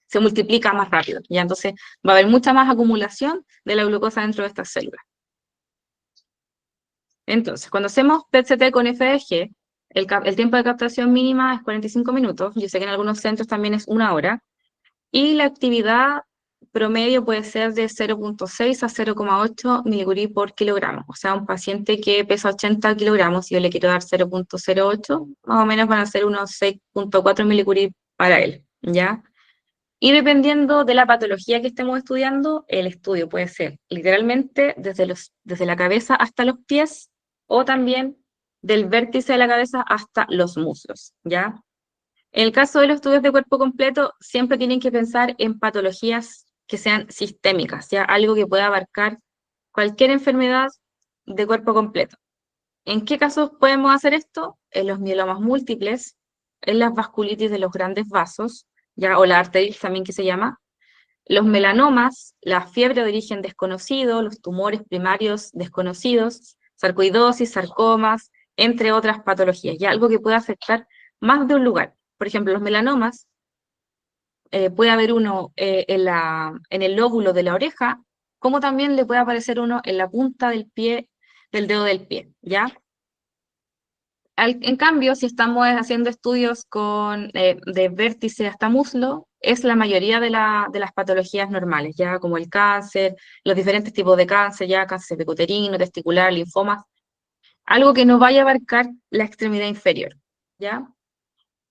se multiplica más rápido, ¿ya? Entonces va a haber mucha más acumulación de la glucosa dentro de estas células. Entonces, cuando hacemos PET-CT con FDG, el tiempo de captación mínima es 45 minutos, yo sé que en algunos centros también es 1 hora, y la actividad promedio puede ser de 0,6 a 0,8 milicurie por kilogramo. O sea, un paciente que pesa 80 kilogramos, si yo le quiero dar 0,08, más o menos van a ser unos 6,4 milicurie para él, ¿ya? Y dependiendo de la patología que estemos estudiando, el estudio puede ser literalmente desde la cabeza hasta los pies, o también del vértice de la cabeza hasta los muslos, ¿ya? En el caso de los estudios de cuerpo completo, siempre tienen que pensar en patologías que sean sistémicas, ¿ya? Algo que pueda abarcar cualquier enfermedad de cuerpo completo. ¿En qué casos podemos hacer esto? En los mielomas múltiples, en las vasculitis de los grandes vasos, ¿ya? O la arteritis también que se llama, los melanomas, la fiebre de origen desconocido, los tumores primarios desconocidos, sarcoidosis, sarcomas, entre otras patologías, ¿ya? Algo que puede afectar más de un lugar. Por ejemplo, los melanomas, puede haber uno en el lóbulo de la oreja, como también le puede aparecer uno en la punta del pie, del dedo del pie, ¿ya? En cambio, si estamos haciendo estudios de vértice hasta muslo, es la mayoría de las patologías normales, ya como el cáncer, los diferentes tipos de cáncer, ya cáncer uterino, testicular, linfomas, algo que no vaya a abarcar la extremidad inferior, ¿ya?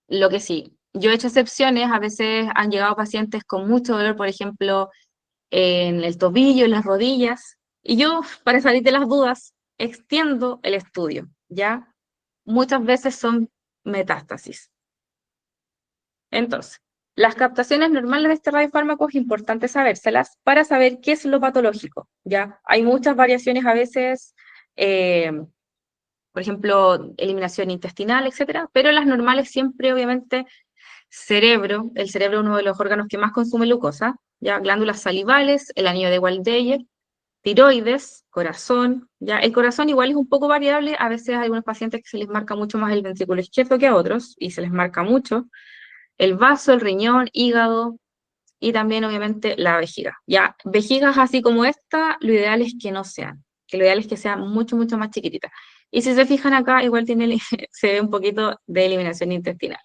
Lo que sí, yo he hecho excepciones, a veces han llegado pacientes con mucho dolor, por ejemplo, en el tobillo, en las rodillas, y yo, para salir de las dudas, extiendo el estudio, ¿ya? Muchas veces son metástasis. Entonces, las captaciones normales de este radiofármaco es importante sabérselas para saber qué es lo patológico, ¿ya? Hay muchas variaciones a veces, por ejemplo, eliminación intestinal, etcétera, pero las normales siempre, obviamente, el cerebro es uno de los órganos que más consume glucosa, ¿ya? Glándulas salivales, el anillo de Waldeyer, tiroides, corazón, ¿ya? El corazón igual es un poco variable, a veces hay algunos pacientes que se les marca mucho más el ventrículo izquierdo que a otros, y se les marca mucho, el vaso, el riñón, hígado, y también obviamente la vejiga, ¿ya? Vejigas así como esta, lo ideal es que no sean, que lo ideal es que sean mucho, mucho más chiquititas. Y si se fijan acá, igual se ve un poquito de eliminación intestinal.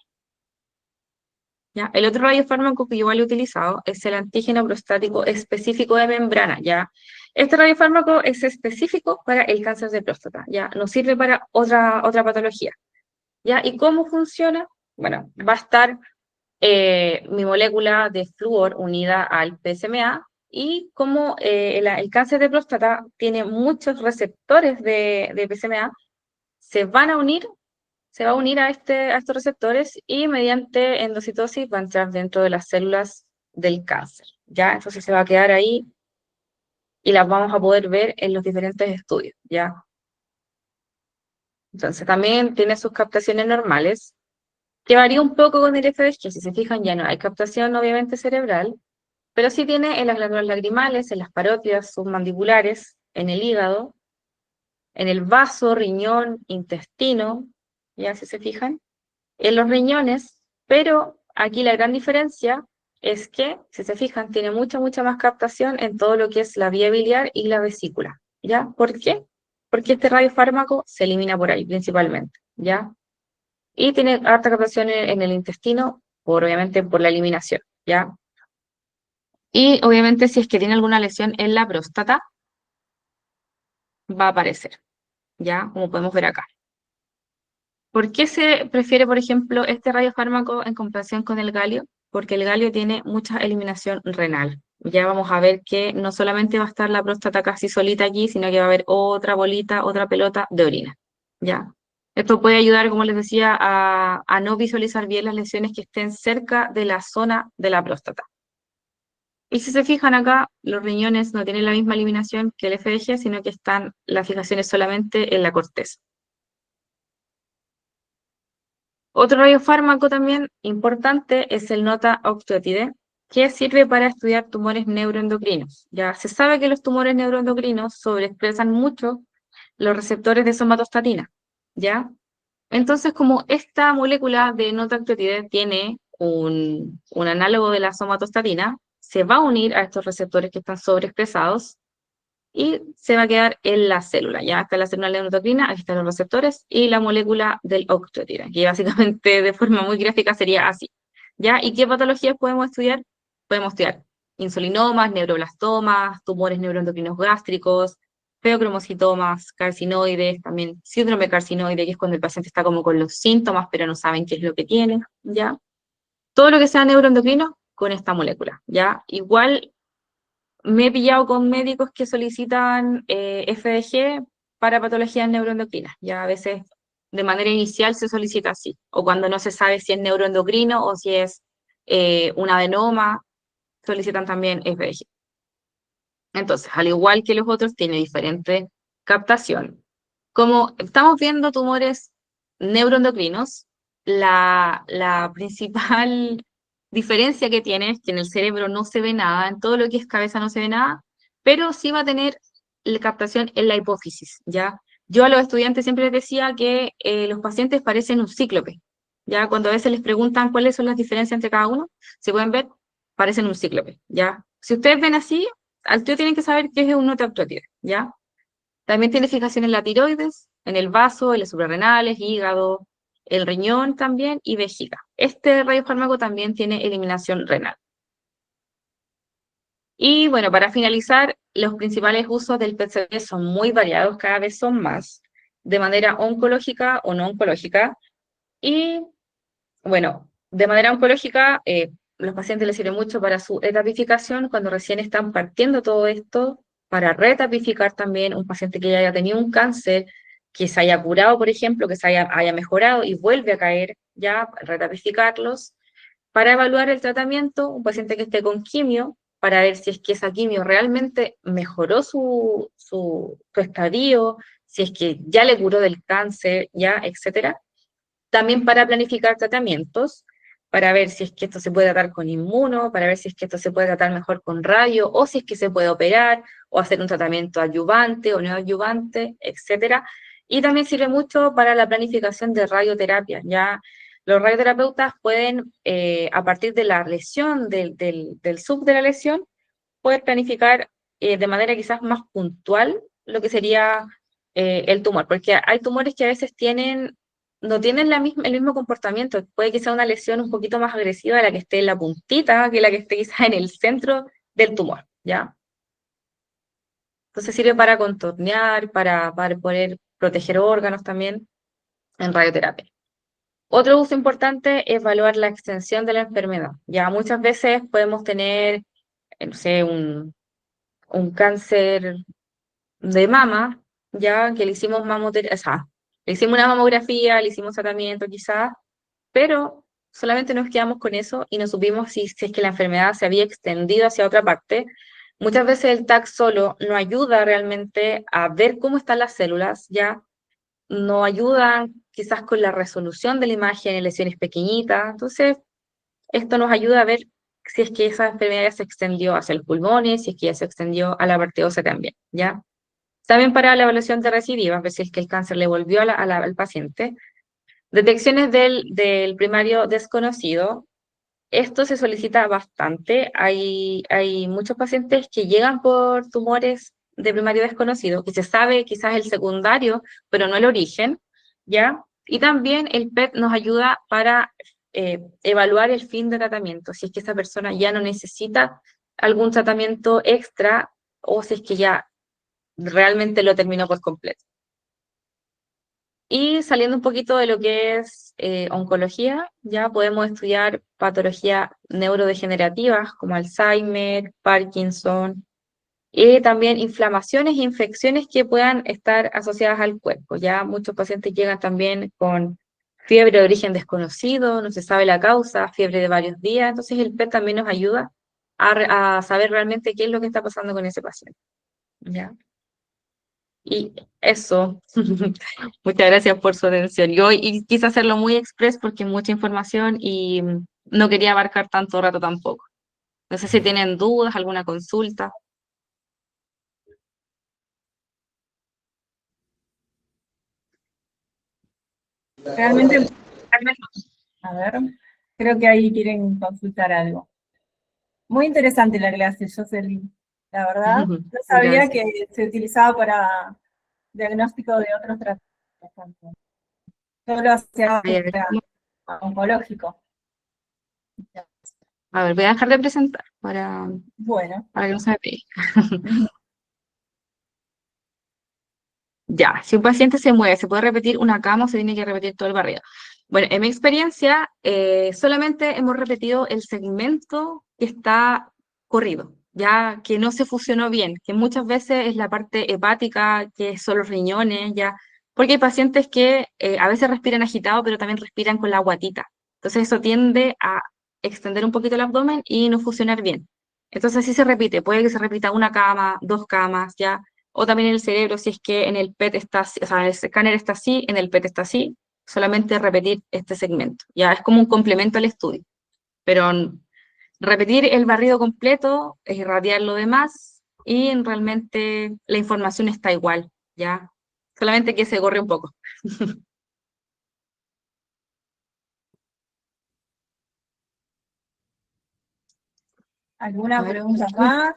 ¿Ya? El otro radiofármaco que igual he utilizado es el antígeno prostático específico de membrana, ¿ya? Este radiofármaco es específico para el cáncer de próstata, ¿ya? No sirve para otra patología, ¿ya? ¿Y cómo funciona? Bueno, va a estar mi molécula de flúor unida al PSMA, y como el cáncer de próstata tiene muchos receptores de PSMA, se va a unir a estos receptores y mediante endocitosis va a entrar dentro de las células del cáncer, ¿ya? Entonces se va a quedar ahí y las vamos a poder ver en los diferentes estudios, ¿ya? Entonces también tiene sus captaciones normales, que varía un poco con el FDG, si se fijan ya no hay captación obviamente cerebral, pero sí tiene en las glándulas lagrimales, en las parótidas submandibulares, en el hígado, en el vaso, riñón, intestino, ya si se fijan, en los riñones, pero aquí la gran diferencia es que, si se fijan, tiene mucha, mucha más captación en todo lo que es la vía biliar y la vesícula, ¿ya? ¿Por qué? Porque este radiofármaco se elimina por ahí principalmente, ¿ya? Y tiene alta captación en el intestino, obviamente por la eliminación, ¿ya? Y obviamente si es que tiene alguna lesión en la próstata, va a aparecer, ¿ya? Como podemos ver acá. ¿Por qué se prefiere, por ejemplo, este radiofármaco en comparación con el galio? Porque el galio tiene mucha eliminación renal. Ya vamos a ver que no solamente va a estar la próstata casi solita aquí, sino que va a haber otra bolita, otra pelota de orina, ¿ya? Esto puede ayudar, como les decía, a no visualizar bien las lesiones que estén cerca de la zona de la próstata. Y si se fijan acá, los riñones no tienen la misma eliminación que el FDG, sino que están las fijaciones solamente en la corteza. Otro radiofármaco también importante es el nota-octreotide, que sirve para estudiar tumores neuroendocrinos. Ya se sabe que los tumores neuroendocrinos sobreexpresan mucho los receptores de somatostatina, ¿ya? Entonces, como esta molécula de nota-octreotide tiene un análogo de la somatostatina, se va a unir a estos receptores que están sobreexpresados y se va a quedar en la célula. Ya está la célula de la endocrina, aquí están los receptores y la molécula del octreotide, que básicamente de forma muy gráfica sería así. ¿Ya? ¿Y qué patologías podemos estudiar? Podemos estudiar insulinomas, neuroblastomas, tumores neuroendocrinos gástricos, feocromocitomas, carcinoides, también síndrome carcinoide, que es cuando el paciente está como con los síntomas, pero no saben qué es lo que tiene, ¿ya? Todo lo que sea neuroendocrino con esta molécula, ¿ya? Igual me he pillado con médicos que solicitan FDG para patologías neuroendocrinas. Ya a veces de manera inicial se solicita así, o cuando no se sabe si es neuroendocrino o si es un adenoma, solicitan también FDG. Entonces, al igual que los otros, tiene diferente captación. Como estamos viendo tumores neuroendocrinos, la principal diferencia que tiene es que en el cerebro no se ve nada, en todo lo que es cabeza no se ve nada, pero sí va a tener la captación en la hipófisis, ¿ya? Yo a los estudiantes siempre les decía que los pacientes parecen un cíclope, ¿ya? Cuando a veces les preguntan cuáles son las diferencias entre cada uno, se pueden ver, parecen un cíclope, ¿ya? Si ustedes ven así, al tío tienen que saber qué es un notoaptótide, ¿ya? También tiene fijación en la tiroides, en el vaso, en las suprarrenales, hígado, el riñón también y vejiga. Este radiofármaco también tiene eliminación renal. Y bueno, para finalizar, los principales usos del PET-CT son muy variados, cada vez son más, de manera oncológica o no oncológica. Y bueno, de manera oncológica, los pacientes les sirve mucho para su etapificación cuando recién están partiendo todo esto, para retapificar también un paciente que ya haya tenido un cáncer, que se haya curado, por ejemplo, que se haya mejorado y vuelve a caer, ya retapificarlos. Para evaluar el tratamiento, un paciente que esté con quimio, para ver si es que esa quimio realmente mejoró su estadio, si es que ya le curó del cáncer, ya, etcétera. También para planificar tratamientos, para ver si es que esto se puede tratar con inmuno, para ver si es que esto se puede tratar mejor con radio, o si es que se puede operar, o hacer un tratamiento adyuvante o no adyuvante, etc. Y también sirve mucho para la planificación de radioterapia. Ya los radioterapeutas pueden, a partir de la lesión, del sub de la lesión, poder planificar de manera quizás más puntual lo que sería el tumor, porque hay tumores que a veces no tienen el mismo comportamiento, puede que sea una lesión un poquito más agresiva la que esté en la puntita que la que esté quizás en el centro del tumor, ¿ya? Entonces sirve para contornear, para poder proteger órganos también en radioterapia. Otro uso importante es evaluar la extensión de la enfermedad. Ya muchas veces podemos tener, no sé, un cáncer de mama, ya que le hicimos o sea, le hicimos una mamografía, le hicimos tratamiento quizás, pero solamente nos quedamos con eso y no supimos si es que la enfermedad se había extendido hacia otra parte. Muchas veces el TAC solo no ayuda realmente a ver cómo están las células, ya no ayuda quizás con la resolución de la imagen en lesiones pequeñitas. Entonces, esto nos ayuda a ver si es que esa enfermedad ya se extendió hacia los pulmones, si es que ya se extendió a la parte ósea también, ¿ya? También para la evaluación de recidivas, ver si es que el cáncer le volvió al paciente. Detecciones del primario desconocido. Esto se solicita bastante. Hay muchos pacientes que llegan por tumores de primario desconocido, que se sabe quizás el secundario, pero no el origen, ¿ya? Y también el PET nos ayuda para evaluar el fin de tratamiento, si es que esa persona ya no necesita algún tratamiento extra o si es que ya realmente lo terminó por completo. Y saliendo un poquito de lo que es oncología, ya podemos estudiar patologías neurodegenerativas como Alzheimer, Parkinson, y también inflamaciones e infecciones que puedan estar asociadas al cuerpo. Ya muchos pacientes llegan también con fiebre de origen desconocido, no se sabe la causa, fiebre de varios días, entonces el PET también nos ayuda a saber realmente qué es lo que está pasando con ese paciente. ¿Ya? Y eso, muchas gracias por su atención. Y quise hacerlo muy express porque es mucha información y no quería abarcar tanto rato tampoco. No sé si tienen dudas, alguna consulta.
Realmente, a ver, creo que ahí quieren consultar algo. Muy interesante la clase, Jocelyn. La verdad, no sabía
Gracias.
que se utilizaba para diagnóstico de otros tratamientos. Solo hacia
Ay, a ver,
oncológico.
a ver, voy a dejar de presentar
Bueno,
para que no se me pegue. Ya, si un paciente se mueve, ¿se puede repetir una cama o se tiene que repetir todo el barrido? Bueno, en mi experiencia, solamente hemos repetido el segmento que está corrido, ya que no se fusionó bien, que muchas veces es la parte hepática, que son los riñones, ya, porque hay pacientes que a veces respiran agitado, pero también respiran con la guatita. Entonces eso tiende a extender un poquito el abdomen y no fusionar bien. Entonces así se repite, puede que se repita una cama, dos camas, ya, o también en el cerebro, si es que en el PET está así, o sea, en el escáner está así, en el PET está así, solamente repetir este segmento. Ya es como un complemento al estudio, pero repetir el barrido completo es irradiar lo demás y realmente la información está igual, ya, solamente que se corre un poco. A
¿alguna
ver,
pregunta más?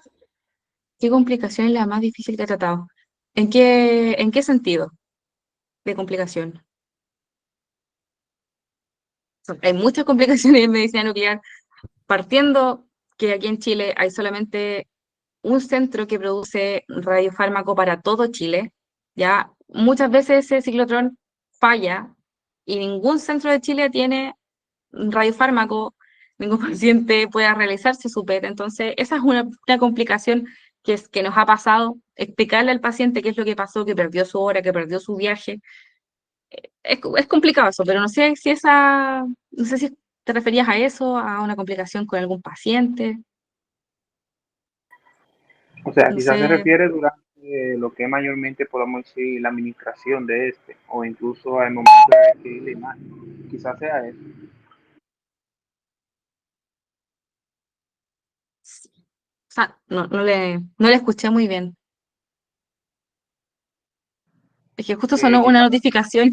¿qué complicación es la más difícil que he tratado? En qué sentido de complicación? Hay muchas complicaciones en medicina nuclear, partiendo que aquí en Chile hay solamente un centro que produce radiofármaco para todo Chile, ya muchas veces ese ciclotrón falla y ningún centro de Chile tiene radiofármaco, ningún paciente pueda realizarse su PET, entonces esa es una complicación que nos ha pasado, explicarle al paciente qué es lo que pasó, que perdió su hora, que perdió su viaje, es complicado eso, pero no sé si no sé si te referías a eso, a una complicación con algún paciente,
O sea,
no
quizás se
sé.
refiere durante lo que mayormente podemos decir la administración de este, o incluso al momento de adquirir la imagen. Quizás sea eso.
O sea, no le escuché muy bien. Es que justo sonó una
Quizás,
notificación.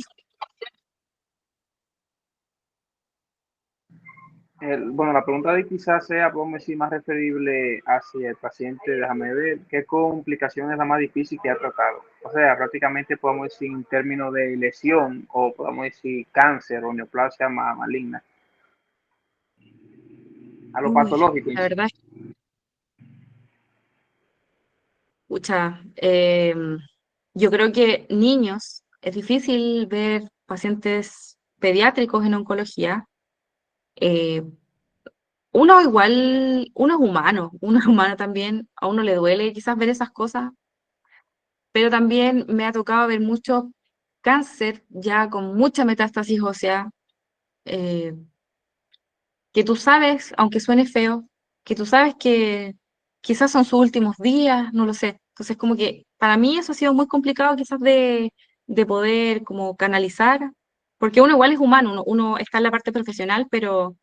bueno, la pregunta de quizás sea, podemos decir, más referible hacia el paciente, déjame ver, ¿qué complicación es la más difícil que ha tratado? O sea, prácticamente podemos decir en términos de lesión, o podemos decir cáncer o neoplasia maligna, a lo
Uy,
patológico en
la
sí.
verdad, escucha, yo creo que niños, es difícil ver pacientes pediátricos en oncología. Eh, Uno igual, uno es humano, uno es humano también, a uno le duele quizás ver esas cosas, pero también me ha tocado ver mucho cáncer ya con mucha metástasis ósea, eh, que tú sabes, aunque suene feo, que tú sabes que quizás son sus últimos días, no lo sé. Entonces, como que para mí eso ha sido muy complicado quizás de poder como canalizar, porque uno igual es humano, uno está en la parte profesional, pero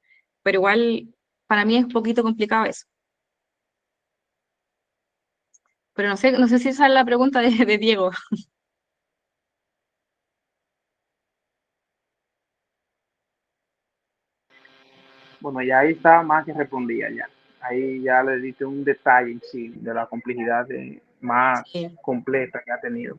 igual para mí es un poquito complicado eso. Pero no sé si esa es la pregunta de Diego.
Bueno, ya ahí está más que respondía ya. Ahí ya le diste un detalle en sí de la complejidad más
Sí.
completa que ha tenido.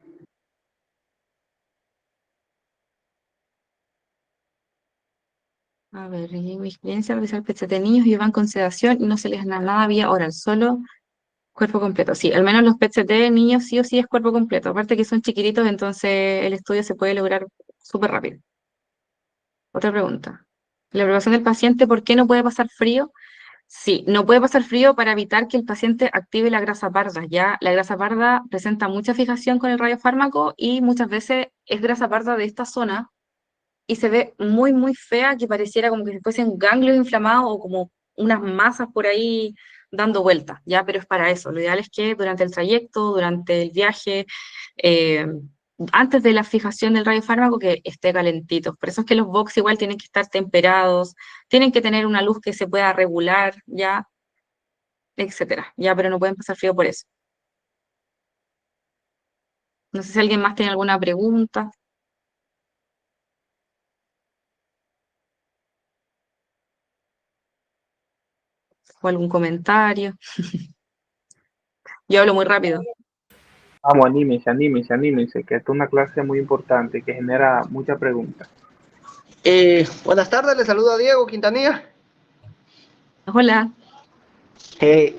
A ver, en mi experiencia, realizar PET-CT de niños llevan con sedación y no se les da nada vía oral, solo cuerpo completo. Sí, al menos los PET-CT de niños sí o sí es cuerpo completo. Aparte que son chiquititos, entonces el estudio se puede lograr súper rápido. Otra pregunta. La preocupación del paciente, ¿por qué no puede pasar frío? Sí, no puede pasar frío para evitar que el paciente active la grasa parda. Ya la grasa parda presenta mucha fijación con el radiofármaco y muchas veces es grasa parda de esta zona y se ve muy, muy fea, que pareciera como que si fuesen ganglios inflamados o como unas masas por ahí dando vueltas, ¿ya? Pero es para eso. Lo ideal es que durante el trayecto, durante el viaje, eh, antes de la fijación del radiofármaco, que esté calentito. Por eso es que los box igual tienen que estar temperados, tienen que tener una luz que se pueda regular, ¿ya? Etcétera, ¿ya? Pero no pueden pasar frío por eso. No sé si alguien más tiene alguna pregunta o algún comentario. Yo hablo muy rápido.
Vamos, anímense, que esto es una clase muy importante que genera muchas preguntas.
Buenas tardes, les saludo a Diego Quintanilla.
Hola.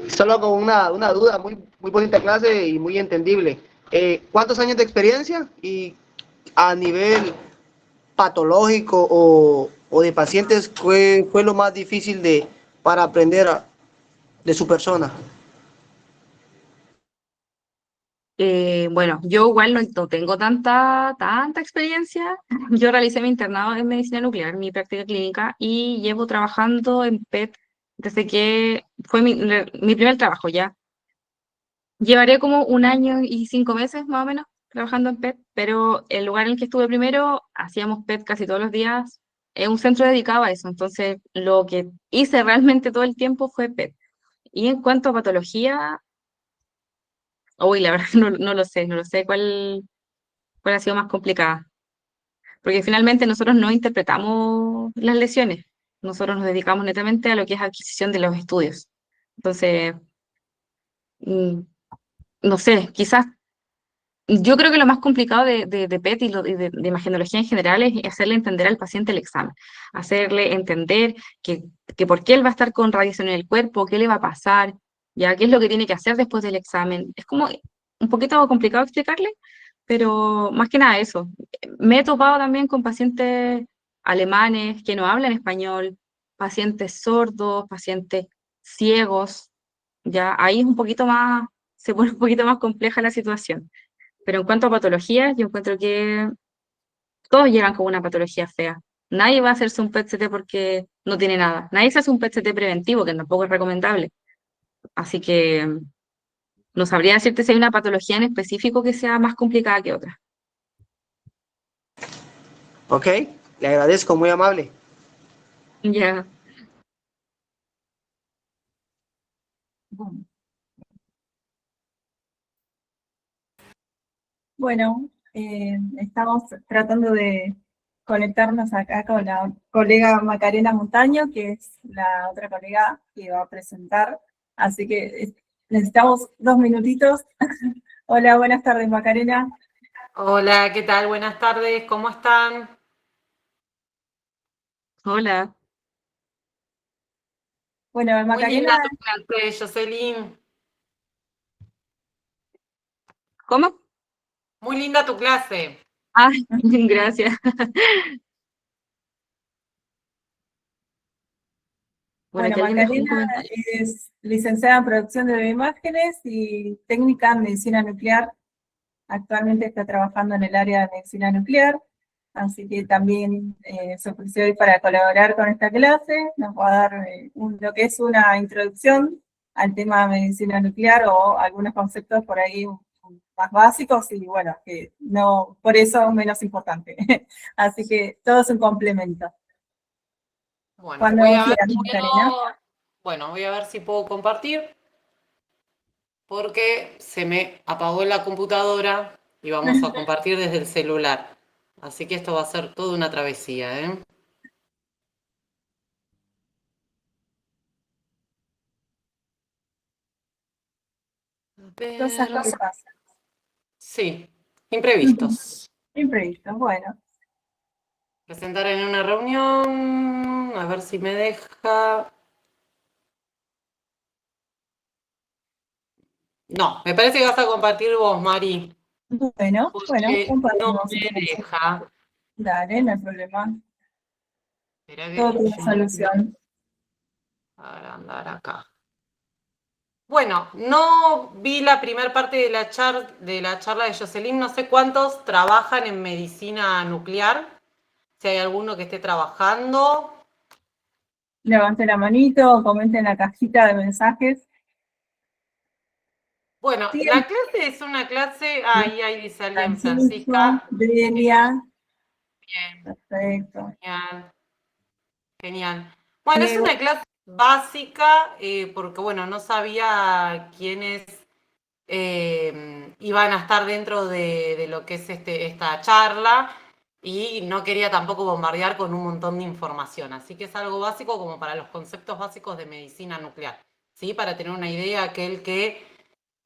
Solo con una duda, muy bonita clase y muy entendible. ¿Cuántos años de experiencia y a nivel patológico o de pacientes fue lo más difícil para aprender de su persona?
Bueno, yo igual no tengo tanta experiencia. Yo realicé mi internado en medicina nuclear, mi práctica clínica, y llevo trabajando en PET desde que fue mi primer trabajo ya. Llevaré como 1 año y 5 meses más o menos trabajando en PET, pero el lugar en el que estuve primero hacíamos PET casi todos los días. Es un centro dedicado a eso, entonces lo que hice realmente todo el tiempo fue PET. Y en cuanto a patología, uy, la verdad no lo sé cuál ha sido más complicada, porque finalmente nosotros no interpretamos las lesiones, nosotros nos dedicamos netamente a lo que es adquisición de los estudios. Entonces, mm, no sé, quizás yo creo que lo más complicado de PET y de imagenología en general es hacerle entender al paciente el examen, hacerle entender que por qué él va a estar con radiación en el cuerpo, qué le va a pasar, ya qué es lo que tiene que hacer después del examen. Es como un poquito complicado explicarle, pero más que nada eso. Me he topado también con pacientes alemanes que no hablan español, pacientes sordos, pacientes ciegos, ya ahí es un poquito más, se pone un poquito más compleja la situación. Pero en cuanto a patologías, yo encuentro que todos llegan con una patología fea. Nadie va a hacerse un PET-CT porque no tiene nada. Nadie se hace un PET-CT preventivo, que tampoco es recomendable. Así que no sabría decirte si hay una patología en específico que sea más complicada que otra.
Ok, le agradezco, muy amable.
Ya.
Bueno, estamos tratando de conectarnos acá con la colega Macarena Montaño, que es la otra colega que va a presentar. Así que necesitamos 2 minutitos. Hola, buenas tardes, Macarena.
Hola, ¿qué tal? Buenas tardes, ¿cómo están?
Hola.
Bueno,
Muy
Macarena,
linda tu clase, Jocelyn.
¿Cómo?
Muy linda tu clase.
Ah, gracias. Bueno,
bueno,
que alguien dejó un
Macarena
comentario.
es licenciada en producción de bioimágenes y técnica en medicina nuclear. Actualmente está trabajando en el área de medicina nuclear, así que también se ofreció hoy para colaborar con esta clase. Nos va a dar lo que es una introducción al tema de medicina nuclear o algunos conceptos por ahí más básicos y bueno, que no, por eso menos importante. Así que todo es un complemento.
Bueno,
Cuando quieras, Macarena.
voy a ver si puedo compartir, porque se me apagó la computadora y vamos a compartir desde el celular. Así que esto va a ser toda una travesía, ¿eh? A
Cosas
ver.
que pasan.
Sí, imprevistos.
Imprevistos, bueno.
Presentar en una reunión, a ver si me deja. No, me parece que vas a compartir vos, Mari,
Bueno,
porque no
compartimos
me
entonces.
deja.
Dale, no hay problema.
Espera
Todo
que
tiene
yo
solución.
para andar acá. Bueno, no vi la primera parte de la charla de Jocelyn. No sé cuántos trabajan en medicina nuclear. Si hay alguno que esté trabajando.
Levante la manito o comente en la cajita de mensajes
Bueno,
Sí,
la clase es una clase, ahí dice alguien,
Francisco,
Francisca.
Delia,
Bien,
perfecto.
genial, genial. Bueno, es
Diego,
una clase básica, porque bueno, no sabía quiénes iban a estar dentro de lo que es esta charla y no quería tampoco bombardear con un montón de información. Así que es algo básico como para los conceptos básicos de medicina nuclear, ¿sí? Para tener una idea, aquel que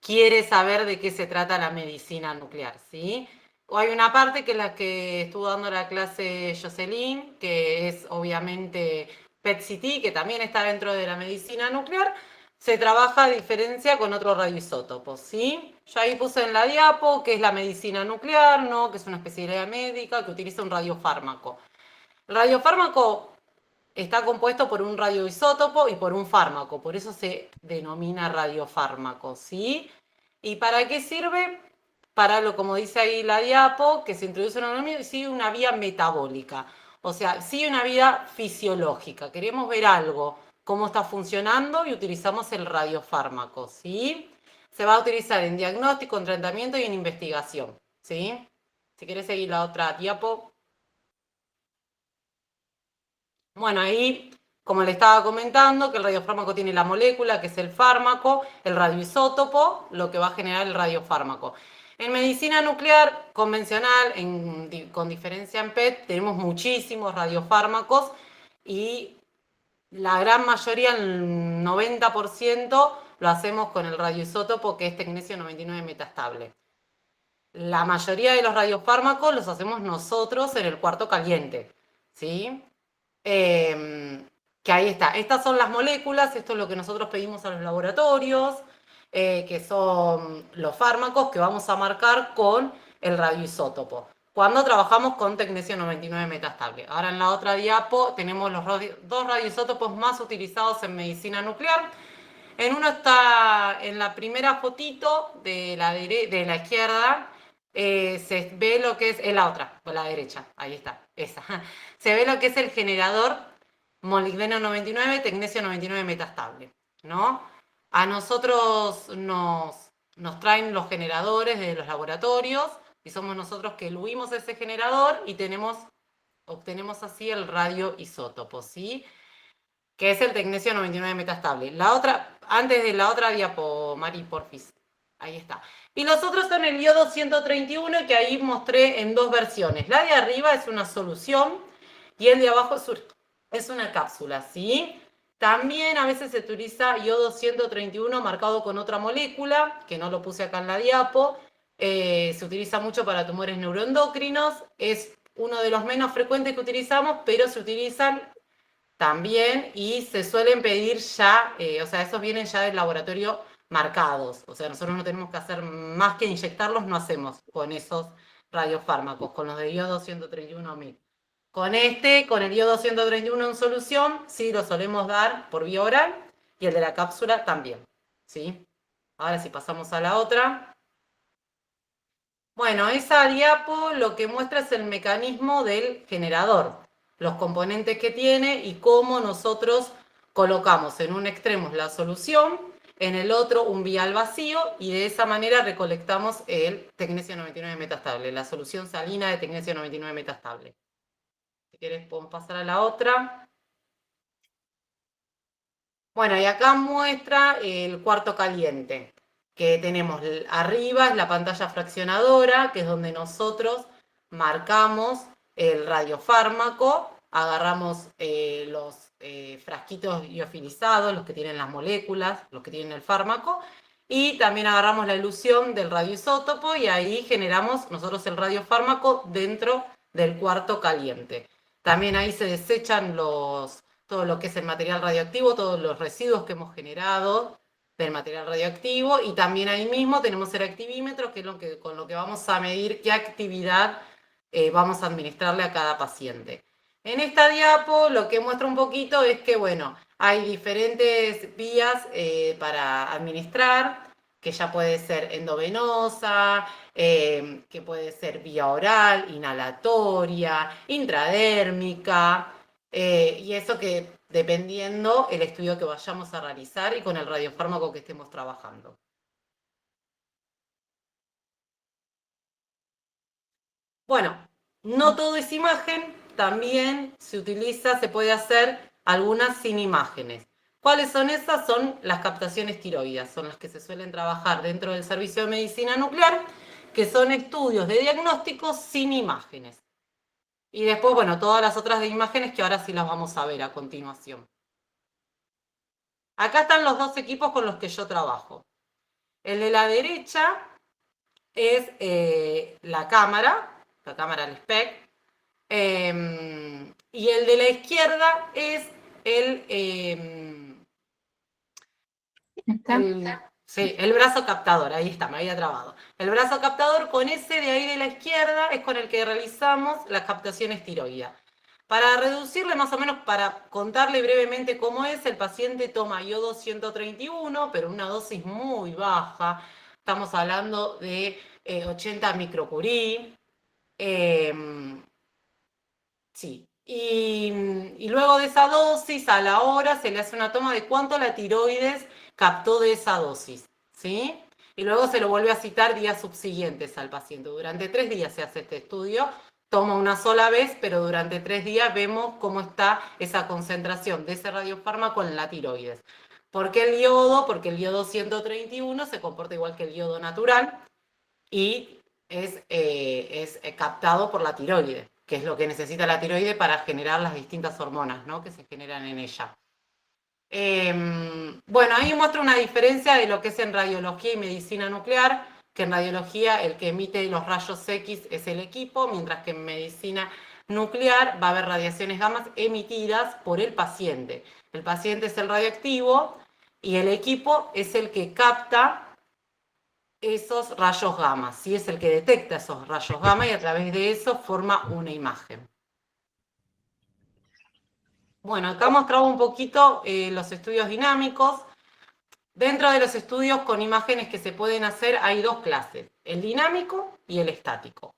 quiere saber de qué se trata la medicina nuclear, ¿sí? O hay una parte que es la que estuvo dando la clase Jocelyn, que es obviamente PET-CT, que también está dentro de la medicina nuclear. Se trabaja a diferencia con otros radioisótopos, ¿sí? Yo ahí puse en la diapo que es la medicina nuclear, ¿no? Que es una especialidad médica que utiliza un radiofármaco. El radiofármaco está compuesto por un radioisótopo y por un fármaco, por eso se denomina radiofármaco, ¿sí? ¿Y para qué sirve? Para lo, como dice ahí la diapo, que se introduce una vía metabólica, o sea, sigue una vía fisiológica. Queremos ver algo, cómo está funcionando y utilizamos el radiofármaco, ¿sí? Se va a utilizar en diagnóstico, en tratamiento y en investigación, ¿sí? Si quieres seguir la otra diapo. Bueno, ahí, como le estaba comentando, que el radiofármaco tiene la molécula, que es el fármaco, el radioisótopo, lo que va a generar el radiofármaco. En medicina nuclear convencional, con diferencia en PET, tenemos muchísimos radiofármacos y la gran mayoría, el 90%, lo hacemos con el radioisótopo, que es tecnesio 99 metastable. La mayoría de los radiofármacos los hacemos nosotros en el cuarto caliente, ¿sí? Que ahí está. Estas son las moléculas, esto es lo que nosotros pedimos a los laboratorios, que son los fármacos que vamos a marcar con el radioisótopo. Cuando trabajamos con tecnesio 99 metastable. Ahora en la otra diapo tenemos los dos radioisótopos más utilizados en medicina nuclear. En uno está en la primera fotito de la izquierda, se ve lo que es, en la otra, por la derecha, ahí está, esa. Se ve lo que es el generador molibdeno 99, tecnesio 99 metastable, ¿no? A nosotros nos traen los generadores de los laboratorios y somos nosotros que eluimos ese generador y obtenemos así el radioisótopo, ¿sí? Que es el tecnesio 99 metastable. La otra, antes de la otra diapo, Mari, porfis. Ahí está. Y los otros son el iodo 131, que ahí mostré en dos versiones. La de arriba es una solución y el de abajo es una cápsula, ¿sí? También a veces se utiliza iodo 131 marcado con otra molécula, que no lo puse acá en la diapo. Se utiliza mucho para tumores neuroendocrinos. Es uno de los menos frecuentes que utilizamos, pero se utilizan también y se suelen pedir ya, o sea, esos vienen ya del laboratorio marcados, o sea, nosotros no tenemos que hacer más que inyectarlos, no hacemos con esos radiofármacos, con los de iodo 131.000. Con el iodo 131 en solución, sí lo solemos dar por vía oral y el de la cápsula también, ¿sí? Ahora si pasamos a la otra. Bueno, esa diapo lo que muestra es el mecanismo del generador, los componentes que tiene y cómo nosotros colocamos en un extremo la solución, en el otro un vial vacío y de esa manera recolectamos el tecnesio 99 metastable, la solución salina de tecnesio 99 metastable. Si quieres podemos pasar a la otra. Bueno, y acá muestra el cuarto caliente, que tenemos arriba es la pantalla fraccionadora, que es donde nosotros marcamos el radiofármaco, agarramos los frasquitos liofilizados, los que tienen las moléculas, los que tienen el fármaco, y también agarramos la elución del radioisótopo y ahí generamos nosotros el radiofármaco dentro del cuarto caliente. También ahí se desechan todo lo que es el material radioactivo, todos los residuos que hemos generado del material radioactivo, y también ahí mismo tenemos el activímetro, que es con lo que vamos a medir qué actividad vamos a administrarle a cada paciente. En esta diapo lo que muestra un poquito es que, bueno, hay diferentes vías para administrar, que ya puede ser endovenosa, que puede ser vía oral, inhalatoria, intradérmica, y eso que dependiendo el estudio que vayamos a realizar y con el radiofármaco que estemos trabajando. Bueno, no todo es imagen, también se puede hacer algunas sin imágenes. ¿Cuáles son esas? Son las captaciones tiroideas, son las que se suelen trabajar dentro del servicio de medicina nuclear, que son estudios de diagnóstico sin imágenes. Y después, bueno, todas las otras de imágenes que ahora sí las vamos a ver a continuación. Acá están los dos equipos con los que yo trabajo. El de la derecha es la cámara al SPEC, y el de la izquierda es el brazo captador, ahí está, me había trabado. El brazo captador, con ese de ahí de la izquierda, es con el que realizamos las captaciones tiroideas. Para reducirle más o menos, para contarle brevemente cómo es, el paciente toma iodo 131, pero una dosis muy baja. Estamos hablando de 80 microcurie. Sí. Y luego de esa dosis, a la hora, se le hace una toma de cuánto la tiroides captó de esa dosis, ¿sí? Y luego se lo vuelve a citar días subsiguientes al paciente. Durante 3 días se hace este estudio, toma una sola vez, pero durante 3 días vemos cómo está esa concentración de ese radiofármaco en la tiroides. ¿Por qué el yodo? Porque el yodo 131 se comporta igual que el yodo natural y es captado por la tiroides, que es lo que necesita la tiroides para generar las distintas hormonas, ¿no?, que se generan en ella. Bueno, ahí muestra una diferencia de lo que es en radiología y medicina nuclear, que en radiología el que emite los rayos X es el equipo, mientras que en medicina nuclear va a haber radiaciones gamma emitidas por el paciente. El paciente es el radioactivo y el equipo es el que capta esos rayos gamma, ¿sí? Es el que detecta esos rayos gamma y a través de eso forma una imagen. Bueno, acá mostraba un poquito los estudios dinámicos. Dentro de los estudios con imágenes que se pueden hacer hay dos clases, el dinámico y el estático.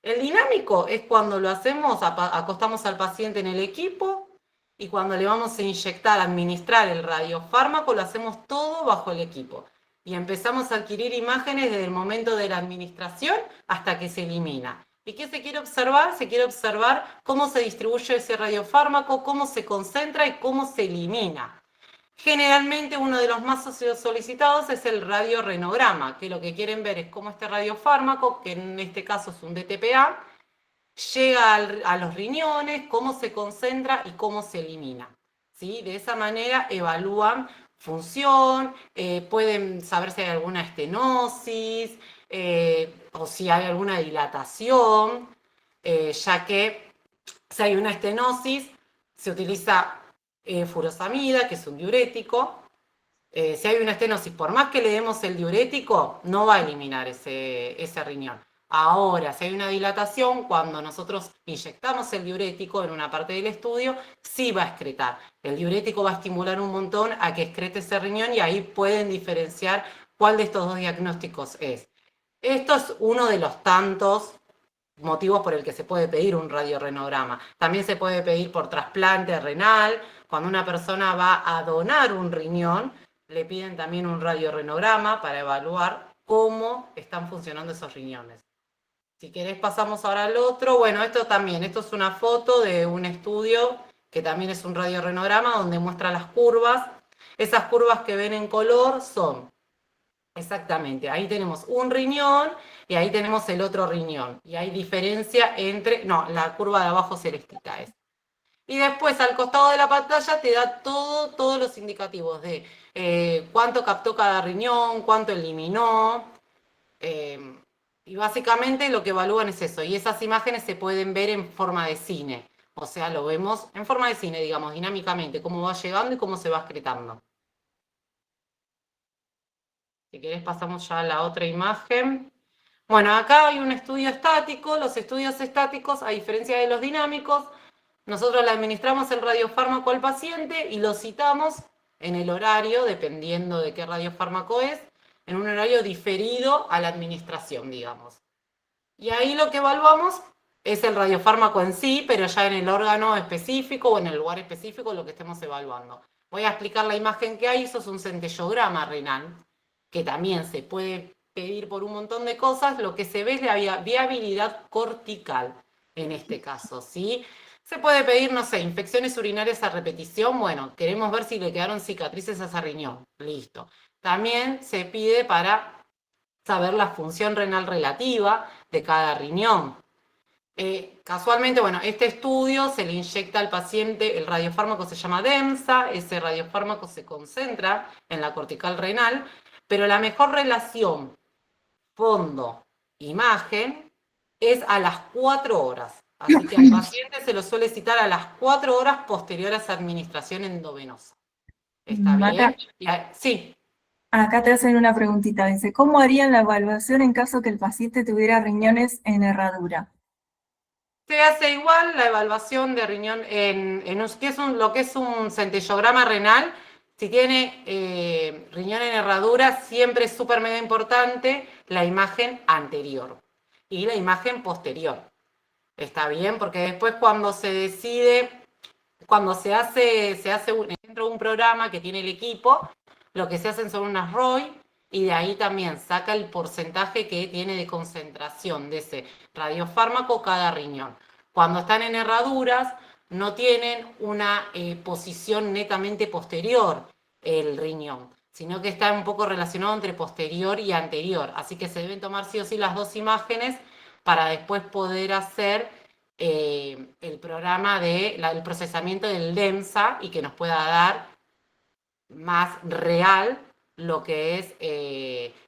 El dinámico es cuando lo hacemos, acostamos al paciente en el equipo y cuando le vamos a inyectar, administrar el radiofármaco, lo hacemos todo bajo el equipo. Y empezamos a adquirir imágenes desde el momento de la administración hasta que se elimina. ¿Y qué se quiere observar? Se quiere observar cómo se distribuye ese radiofármaco, cómo se concentra y cómo se elimina. Generalmente uno de los más solicitados es el radiorenograma, que lo que quieren ver es cómo este radiofármaco, que en este caso es un DTPA, llega a los riñones, cómo se concentra y cómo se elimina, ¿sí? De esa manera evalúan función, pueden saber si hay alguna estenosis o si hay alguna dilatación, ya que si hay una estenosis se utiliza furosamida, que es un diurético. Si hay una estenosis, por más que le demos el diurético, no va a eliminar ese riñón. Ahora, si hay una dilatación, cuando nosotros inyectamos el diurético en una parte del estudio, sí va a excretar. El diurético va a estimular un montón a que excrete ese riñón y ahí pueden diferenciar cuál de estos dos diagnósticos es. Esto es uno de los tantos motivos por el que se puede pedir un radiorenograma. También se puede pedir por trasplante renal. Cuando una persona va a donar un riñón, le piden también un radiorenograma para evaluar cómo están funcionando esos riñones. Si querés pasamos ahora al otro. Bueno, esto es una foto de un estudio que también es un radiorenograma donde muestra las curvas. Esas curvas que ven en color son, exactamente, ahí tenemos un riñón y ahí tenemos el otro riñón. Y hay diferencia entre, no, la curva de abajo celestita es. Y después al costado de la pantalla te da todos los indicativos de cuánto captó cada riñón, cuánto eliminó. Y básicamente lo que evalúan es eso. Y esas imágenes se pueden ver en forma de cine. O sea, lo vemos en forma de cine, digamos, dinámicamente, cómo va llegando y cómo se va excretando. Si querés pasamos ya a la otra imagen. Bueno, acá hay un estudio estático. Los estudios estáticos, a diferencia de los dinámicos, nosotros le administramos el radiofármaco al paciente y lo citamos en el horario, dependiendo de qué radiofármaco es, en un horario diferido a la administración, digamos. Y ahí lo que evaluamos es el radiofármaco en sí, pero ya en el órgano específico o en el lugar específico lo que estemos evaluando. Voy a explicar la imagen que hay, eso es un centellograma renal, que también se puede pedir por un montón de cosas, lo que se ve es la viabilidad cortical en este caso, ¿sí? Se puede pedir, no sé, infecciones urinarias a repetición, bueno, queremos ver si le quedaron cicatrices a ese riñón, listo. También se pide para saber la función renal relativa de cada riñón. Casualmente, bueno, este estudio se le inyecta al paciente, el radiofármaco se llama DEMSA, ese radiofármaco se concentra en la cortical renal, pero la mejor relación fondo-imagen es a las 4 horas. Así que al paciente se lo suele citar a las 4 horas posteriores a administración endovenosa. ¿Está
Marta,
bien? Sí.
acá te hacen una preguntita. Dice, ¿cómo harían la evaluación en caso que el paciente tuviera riñones en herradura?
Se hace igual la evaluación de riñón lo que es un centellograma renal. Si tiene riñón en herradura, siempre es súper mega importante la imagen anterior y la imagen posterior. ¿Está bien? Porque después cuando se decide, cuando se hace dentro de un programa que tiene el equipo, lo que se hacen son unas ROI y de ahí también saca el porcentaje que tiene de concentración de ese radiofármaco cada riñón. Cuando están en herraduras, no tienen una posición netamente posterior el riñón, sino que está un poco relacionado entre posterior y anterior. Así que se deben tomar sí o sí las dos imágenes para después poder hacer el programa del procesamiento del DEMSA y que nos pueda dar más real lo que es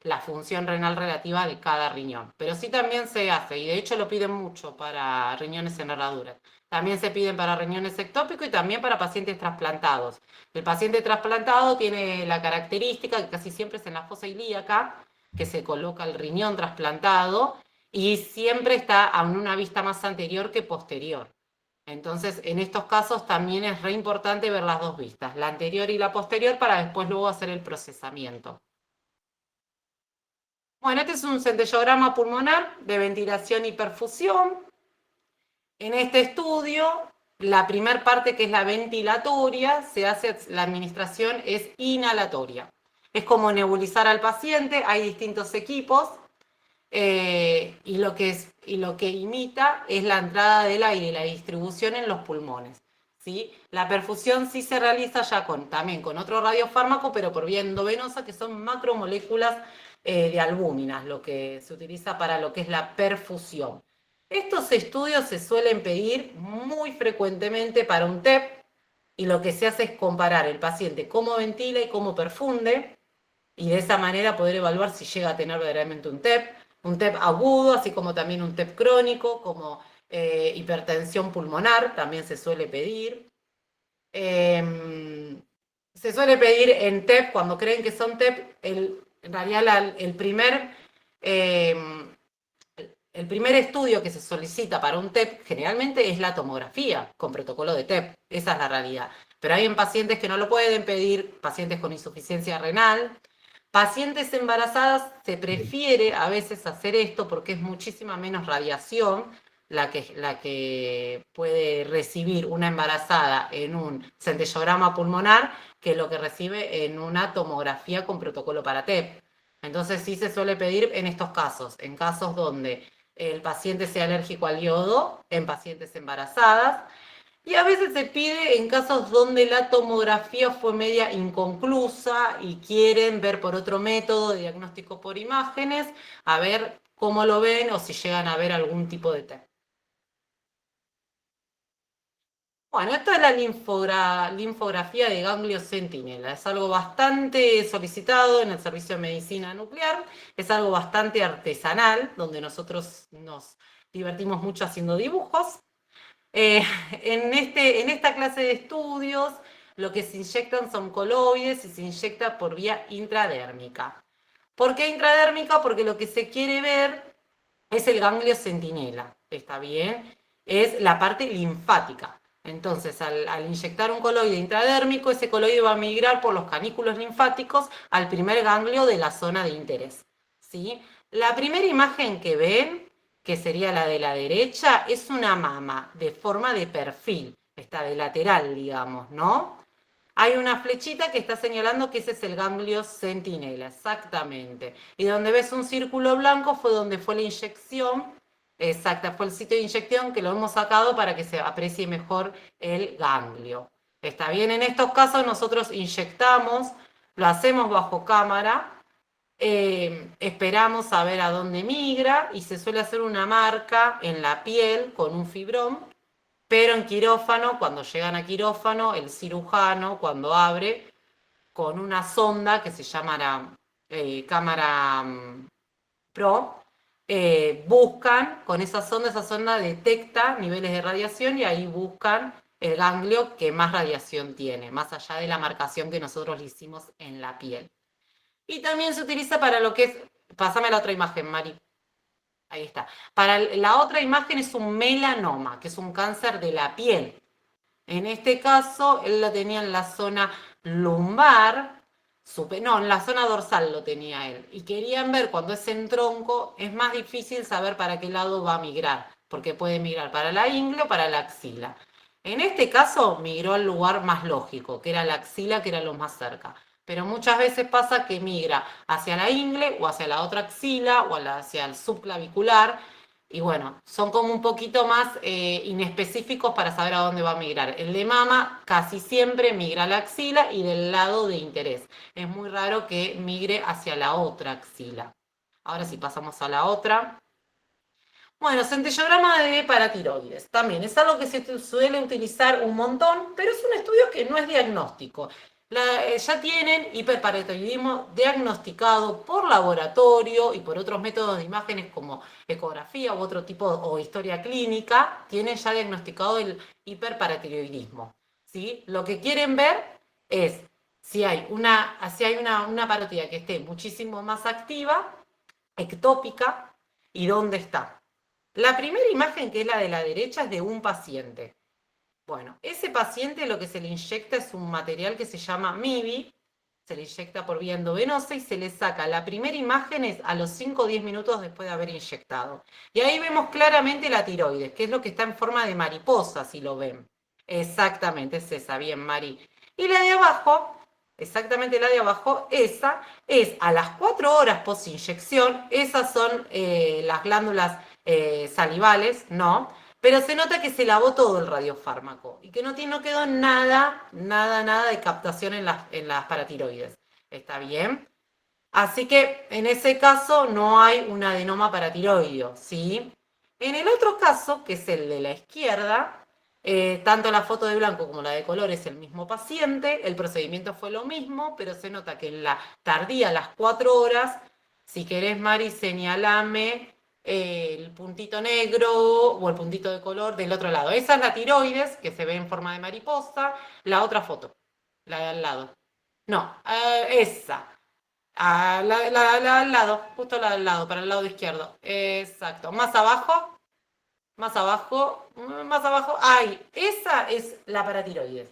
la función renal relativa de cada riñón. Pero sí también se hace, y de hecho lo piden mucho para riñones en herraduras. También se piden para riñones ectópicos y también para pacientes trasplantados. El paciente trasplantado tiene la característica, que casi siempre es en la fosa ilíaca, que se coloca el riñón trasplantado, y siempre está a una vista más anterior que posterior. Entonces, en estos casos también es re importante ver las dos vistas, la anterior y la posterior, para después luego hacer el procesamiento. Bueno, este es un centellograma pulmonar de ventilación y perfusión. En este estudio, la primera parte, que es la ventilatoria, la administración es inhalatoria. Es como nebulizar al paciente, hay distintos equipos. Y lo que imita es la entrada del aire y la distribución en los pulmones, ¿sí? La perfusión sí se realiza ya también con otro radiofármaco, pero por vía endovenosa, que son macromoléculas de albúminas, lo que se utiliza para lo que es la perfusión. Estos estudios se suelen pedir muy frecuentemente para un TEP, y lo que se hace es comparar el paciente cómo ventila y cómo perfunde, y de esa manera poder evaluar si llega a tener verdaderamente un TEP agudo, así como también un TEP crónico, como hipertensión pulmonar, también se suele pedir. Se suele pedir en TEP, cuando creen que son TEP, en realidad el primer estudio que se solicita para un TEP generalmente es la tomografía con protocolo de TEP, esa es la realidad. Pero hay pacientes que no lo pueden pedir, pacientes con insuficiencia renal. Pacientes embarazadas se prefiere a veces hacer esto porque es muchísima menos radiación la que puede recibir una embarazada en un centellograma pulmonar que lo que recibe en una tomografía con protocolo para TEP. Entonces sí se suele pedir en estos casos, en casos donde el paciente sea alérgico al yodo, en pacientes embarazadas. Y a veces se pide en casos donde la tomografía fue media inconclusa y quieren ver por otro método de diagnóstico por imágenes, a ver cómo lo ven o si llegan a ver algún tipo de TEP. Bueno, esta es la linfografía de ganglio centinela. Es algo bastante solicitado en el servicio de medicina nuclear, es algo bastante artesanal, donde nosotros nos divertimos mucho haciendo dibujos. En esta clase de estudios, lo que se inyectan son coloides y se inyecta por vía intradérmica. ¿Por qué intradérmica? Porque lo que se quiere ver es el ganglio centinela, ¿está bien? Es la parte linfática. Entonces, al inyectar un coloide intradérmico, ese coloide va a migrar por los canículos linfáticos al primer ganglio de la zona de interés, ¿sí? La primera imagen que ven, que sería la de la derecha, es una mama de forma de perfil, está de lateral, digamos, ¿no? hay una flechita que está señalando que ese es el ganglio centinela, exactamente. Y donde ves un círculo blanco fue donde fue la inyección, exacta, fue el sitio de inyección que lo hemos sacado para que se aprecie mejor el ganglio. Está bien, en estos casos nosotros inyectamos, lo hacemos bajo cámara, esperamos a ver a dónde migra y se suele hacer una marca en la piel con un fibrón, pero en quirófano, cuando llegan a quirófano, el cirujano cuando abre con una sonda que se llama la cámara Pro, buscan con esa sonda detecta niveles de radiación y ahí buscan el ganglio que más radiación tiene, más allá de la marcación que nosotros le hicimos en la piel. Y también se utiliza para lo que es, pásame la otra imagen, Mari. Ahí está. Para la otra imagen es un melanoma, que es un cáncer de la piel. En este caso, él lo tenía en la zona lumbar, no, en la zona dorsal lo tenía él. Y querían ver cuando es en tronco, es más difícil saber para qué lado va a migrar, porque puede migrar para la ingle o para la axila. En este caso, migró al lugar más lógico, que era la axila, que era lo más cerca. Pero muchas veces pasa que migra hacia la ingle o hacia la otra axila o hacia el subclavicular. Y bueno, son como un poquito más inespecíficos para saber a dónde va a migrar. El de mama casi siempre migra a la axila y del lado de interés. Es muy raro que migre hacia la otra axila. Ahora sí, pasamos a la otra. Bueno, centellograma de paratiroides. También es algo que se suele utilizar un montón, pero es un estudio que no es diagnóstico. Ya tienen hiperparatiroidismo diagnosticado por laboratorio y por otros métodos de imágenes como ecografía u otro tipo o historia clínica, tienen ya diagnosticado el hiperparatiroidismo. ¿Sí? Lo que quieren ver es si hay una parotidia que esté muchísimo más activa, ectópica, y dónde está. La primera imagen, que es la de la derecha, es de un paciente. Bueno, ese paciente lo que se le inyecta es un material que se llama MIBI, se le inyecta por vía endovenosa y se le saca. La primera imagen es a los 5 o 10 minutos después de haber inyectado. Y ahí vemos claramente la tiroides, que es lo que está en forma de mariposa, si lo ven. Exactamente, es esa, bien, Mari. Y la de abajo, exactamente la de abajo, esa es a las 4 horas post inyección, esas son las glándulas salivales, ¿no? Pero se nota que se lavó todo el radiofármaco y que no quedó nada de captación en las paratiroides. ¿Está bien? Así que en ese caso no hay un adenoma paratiroideo, ¿sí? En el otro caso, que es el de la izquierda, tanto la foto de blanco como la de color es el mismo paciente, el procedimiento fue lo mismo, pero se nota que en la tardía, a las 4 horas, si querés, Mari, señalame el puntito negro o el puntito de color del otro lado. Esa es la tiroides, que se ve en forma de mariposa. La otra foto, la de al lado. No, esa. La al lado, justo la del lado, para el lado izquierdo. Exacto. Más abajo, más abajo, más abajo. ¡Ay! Esa es la paratiroides.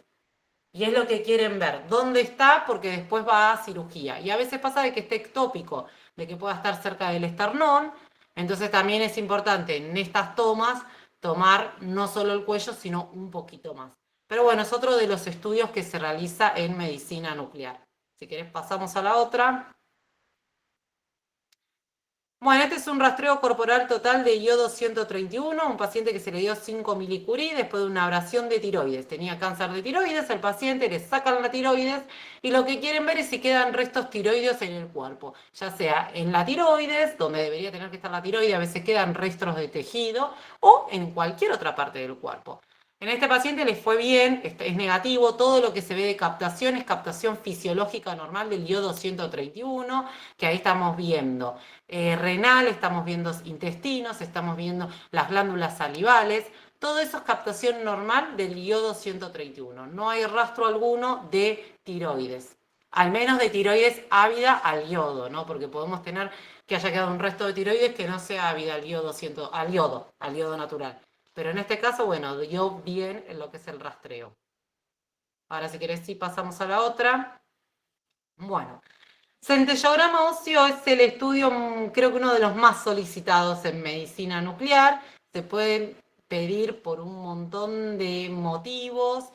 Y es lo que quieren ver. ¿Dónde está? Porque después va a cirugía. Y a veces pasa de que esté ectópico, de que pueda estar cerca del esternón. Entonces también es importante en estas tomas tomar no solo el cuello, sino un poquito más. Pero bueno, es otro de los estudios que se realiza en medicina nuclear. Si querés pasamos a la otra. Bueno, este es un rastreo corporal total de iodo 131, un paciente que se le dio 5 milicurie después de una abrasión de tiroides. Tenía cáncer de tiroides, el paciente le sacan la tiroides y lo que quieren ver es si quedan restos tiroideos en el cuerpo, ya sea en la tiroides, donde debería tener que estar la tiroides, a veces quedan restos de tejido, o en cualquier otra parte del cuerpo. En este paciente le fue bien, es negativo, todo lo que se ve de captación es captación fisiológica normal del iodo 131, que ahí estamos viendo. Renal, estamos viendo intestinos, estamos viendo las glándulas salivales, todo eso es captación normal del iodo 131. No hay rastro alguno de tiroides, al menos de tiroides ávida al yodo, ¿no? Porque podemos tener que haya quedado un resto de tiroides que no sea ávida al yodo natural. Pero en este caso, bueno, dio bien en lo que es el rastreo. Ahora, si querés, sí, pasamos a la otra. Bueno, centellograma óseo es el estudio, creo que uno de los más solicitados en medicina nuclear. Se pueden pedir por un montón de motivos.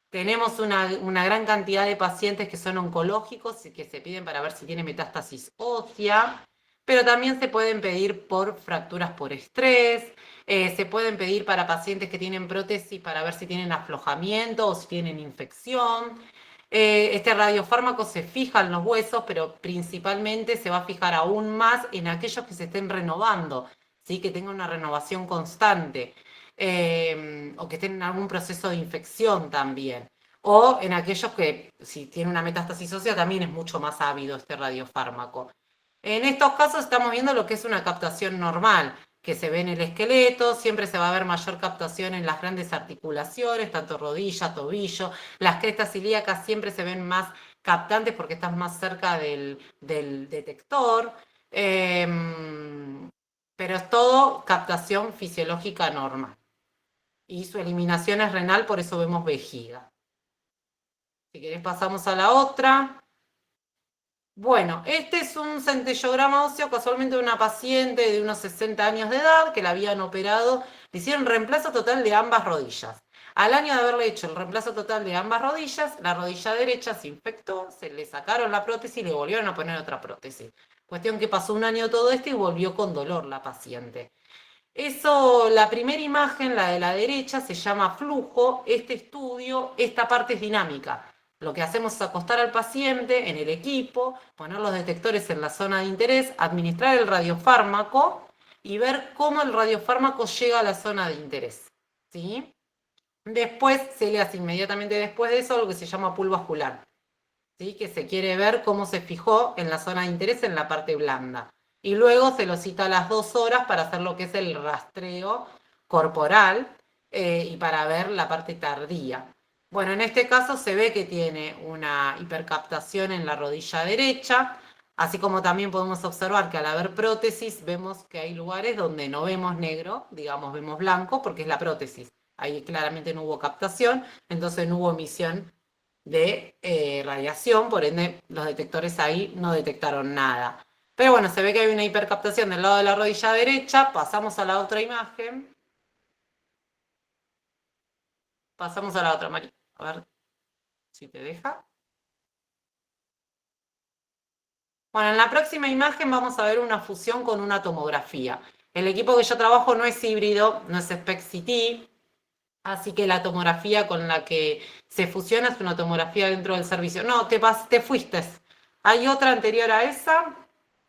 Tenemos una gran cantidad de pacientes que son oncológicos y que se piden para ver si tiene metástasis ósea, pero también se pueden pedir por fracturas por estrés, se pueden pedir para pacientes que tienen prótesis para ver si tienen aflojamiento o si tienen infección. Este radiofármaco se fija en los huesos, pero principalmente se va a fijar aún más en aquellos que se estén renovando, ¿sí? Que tengan una renovación constante. O que estén en algún proceso de infección también. O en aquellos que, si tienen una metástasis ósea, también es mucho más ávido este radiofármaco. En estos casos estamos viendo lo que es una captación normal, que se ve en el esqueleto, siempre se va a ver mayor captación en las grandes articulaciones, tanto rodilla, tobillo. Las crestas ilíacas siempre se ven más captantes porque están más cerca del detector. Pero es todo captación fisiológica normal. Y su eliminación es renal, por eso vemos vejiga. Si querés pasamos a la otra. Bueno, este es un centellograma óseo casualmente de una paciente de unos 60 años de edad que la habían operado, le hicieron reemplazo total de ambas rodillas. Al año de haberle hecho el reemplazo total de ambas rodillas, la rodilla derecha se infectó, se le sacaron la prótesis y le volvieron a poner otra prótesis. Cuestión que pasó un año todo esto y volvió con dolor la paciente. Eso, la primera imagen, la de la derecha, se llama flujo. Este estudio, esta parte es dinámica. Lo que hacemos es acostar al paciente en el equipo, poner los detectores en la zona de interés, administrar el radiofármaco y ver cómo el radiofármaco llega a la zona de interés, ¿sí? Después se le hace inmediatamente después de eso lo que se llama pool vascular, ¿sí? Que se quiere ver cómo se fijó en la zona de interés en la parte blanda. Y luego se lo cita a las 2 horas para hacer lo que es el rastreo corporal y para ver la parte tardía. Bueno, en este caso se ve que tiene una hipercaptación en la rodilla derecha, así como también podemos observar que al haber prótesis vemos que hay lugares donde no vemos negro, digamos vemos blanco, porque es la prótesis. Ahí claramente no hubo captación, entonces no hubo emisión de radiación, por ende los detectores ahí no detectaron nada. Pero bueno, se ve que hay una hipercaptación del lado de la rodilla derecha. Pasamos a la otra imagen. Pasamos a la otra, María. A ver si te deja. Bueno, en la próxima imagen vamos a ver una fusión con una tomografía. El equipo que yo trabajo no es híbrido, no es SPECT-CT, así que la tomografía con la que se fusiona es una tomografía dentro del servicio. No, te fuiste. ¿Hay otra anterior a esa?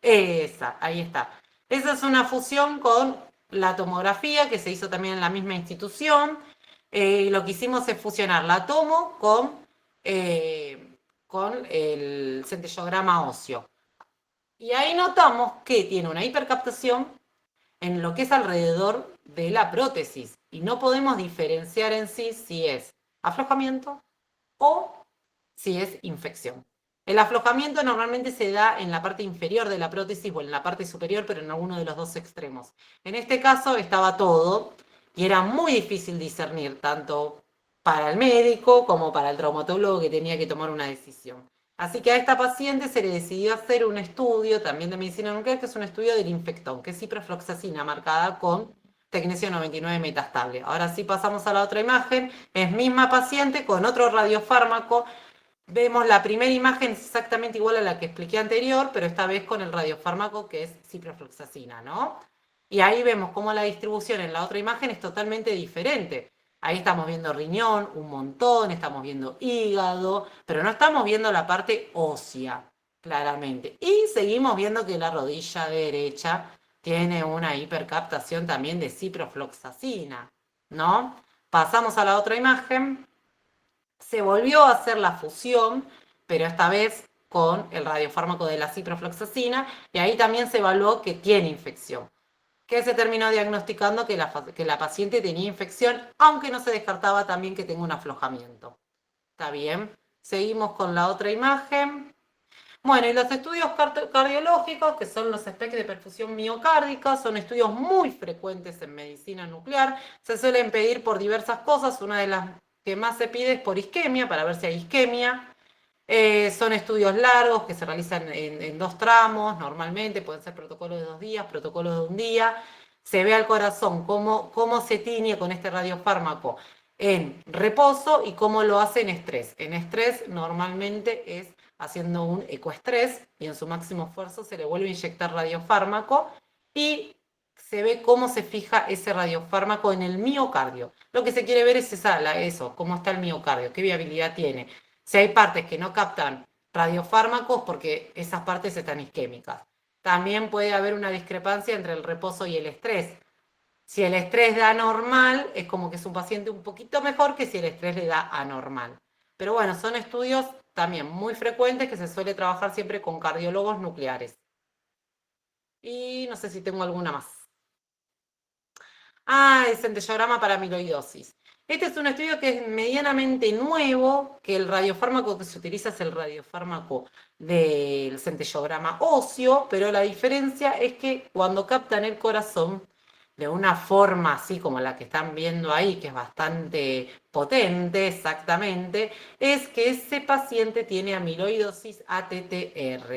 Esa, ahí está. Esa es una fusión con la tomografía que se hizo también en la misma institución. Lo que hicimos es fusionar la tomo con el centellograma óseo. Y ahí notamos que tiene una hipercaptación en lo que es alrededor de la prótesis. Y no podemos diferenciar en sí si es aflojamiento o si es infección. El aflojamiento normalmente se da en la parte inferior de la prótesis o en la parte superior, pero en alguno de los dos extremos. En este caso estaba todo y era muy difícil discernir, tanto para el médico como para el traumatólogo que tenía que tomar una decisión. Así que a esta paciente se le decidió hacer un estudio también de medicina nuclear, que es un estudio del infectón, que es ciprofloxacina marcada con tecnesio 99 metastable. Ahora sí pasamos a la otra imagen. Es misma paciente con otro radiofármaco. Vemos la primera imagen exactamente igual a la que expliqué anterior, pero esta vez con el radiofármaco que es ciprofloxacina, ¿no? Y ahí vemos cómo la distribución en la otra imagen es totalmente diferente. Ahí estamos viendo riñón un montón, estamos viendo hígado, pero no estamos viendo la parte ósea, claramente. Y seguimos viendo que la rodilla derecha tiene una hipercaptación también de ciprofloxacina, ¿no? Pasamos a la otra imagen. Se volvió a hacer la fusión, pero esta vez con el radiofármaco de la ciprofloxacina, y ahí también se evaluó que tiene infección. Que se terminó diagnosticando que la paciente tenía infección, aunque no se descartaba también que tenga un aflojamiento. ¿Está bien? Seguimos con la otra imagen. Bueno, y los estudios cardiológicos, que son los SPECT de perfusión miocárdica, son estudios muy frecuentes en medicina nuclear. Se suelen pedir por diversas cosas. Una de las que más se pide es por isquemia, para ver si hay isquemia. Son estudios largos que se realizan en 2 tramos, normalmente pueden ser protocolos de 2 días, protocolos de 1 día. Se ve al corazón cómo se tiñe con este radiofármaco en reposo y cómo lo hace en estrés. En estrés normalmente es haciendo un ecoestrés y en su máximo esfuerzo se le vuelve a inyectar radiofármaco y se ve cómo se fija ese radiofármaco en el miocardio. Lo que se quiere ver es eso, cómo está el miocardio, qué viabilidad tiene. Si hay partes que no captan radiofármacos porque esas partes están isquémicas. También puede haber una discrepancia entre el reposo y el estrés. Si el estrés da normal, es como que es un paciente un poquito mejor que si el estrés le da anormal. Pero bueno, son estudios también muy frecuentes que se suele trabajar siempre con cardiólogos nucleares. Y no sé si tengo alguna más. El centellograma para amiloidosis. Este es un estudio que es medianamente nuevo, que el radiofármaco que se utiliza es el radiofármaco del centellograma óseo, pero la diferencia es que cuando captan el corazón, de una forma así como la que están viendo ahí, que es bastante potente exactamente, es que ese paciente tiene amiloidosis ATTR,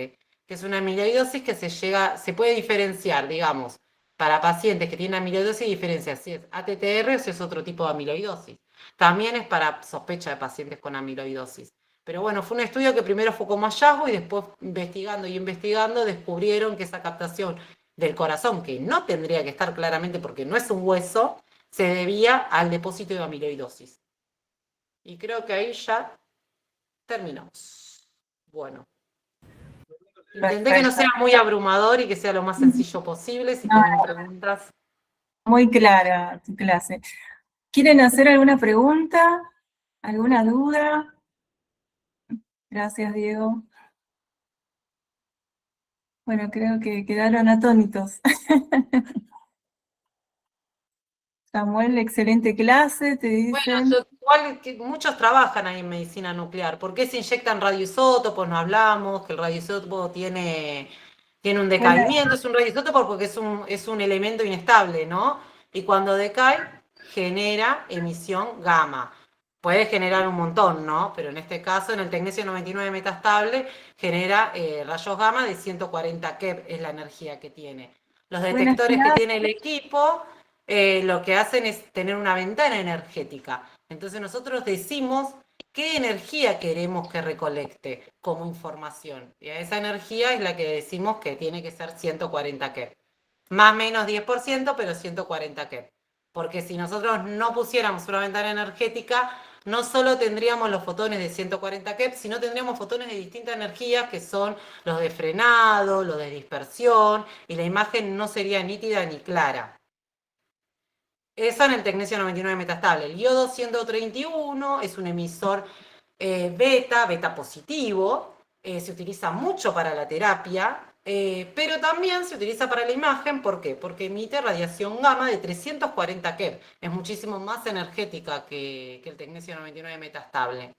que es una amiloidosis que se puede diferenciar, digamos, para pacientes que tienen amiloidosis, diferencia si es ATTR o si es otro tipo de amiloidosis. También es para sospecha de pacientes con amiloidosis. Pero bueno, fue un estudio que primero fue como hallazgo y después investigando y investigando descubrieron que esa captación del corazón, que no tendría que estar claramente porque no es un hueso, se debía al depósito de amiloidosis. Y creo que ahí ya terminamos. Bueno. Intenté que no sea muy abrumador y que sea lo más sencillo posible. Si tienen preguntas.
Muy clara tu clase. ¿Quieren hacer alguna pregunta? ¿Alguna duda? Gracias, Diego. Bueno, creo que quedaron atónitos. Samuel, excelente clase, te dicen.
Bueno, igual que muchos trabajan ahí en medicina nuclear. ¿Por qué se inyectan radioisótopos? No hablamos, que el radioisótopo tiene un decaimiento, es un radioisótopo porque es un elemento inestable, ¿no? Y cuando decae, genera emisión gamma. Puede generar un montón, ¿no? Pero en este caso, en el tecnesio 99 metastable, genera rayos gamma de 140 keV, es la energía que tiene. Los detectores que tiene el equipo lo que hacen es tener una ventana energética. Entonces nosotros decimos qué energía queremos que recolecte como información. Y a esa energía es la que decimos que tiene que ser 140 keV. Más o menos 10%, pero 140 keV. Porque si nosotros no pusiéramos una ventana energética, no solo tendríamos los fotones de 140 keV, sino tendríamos fotones de distintas energías, que son los de frenado, los de dispersión, y la imagen no sería nítida ni clara. Eso en el tecnesio 99 metastable. El iodo 131 es un emisor beta positivo, se utiliza mucho para la terapia, pero también se utiliza para la imagen. ¿Por qué? Porque emite radiación gamma de 340 keV. Es muchísimo más energética que el tecnesio 99 metastable.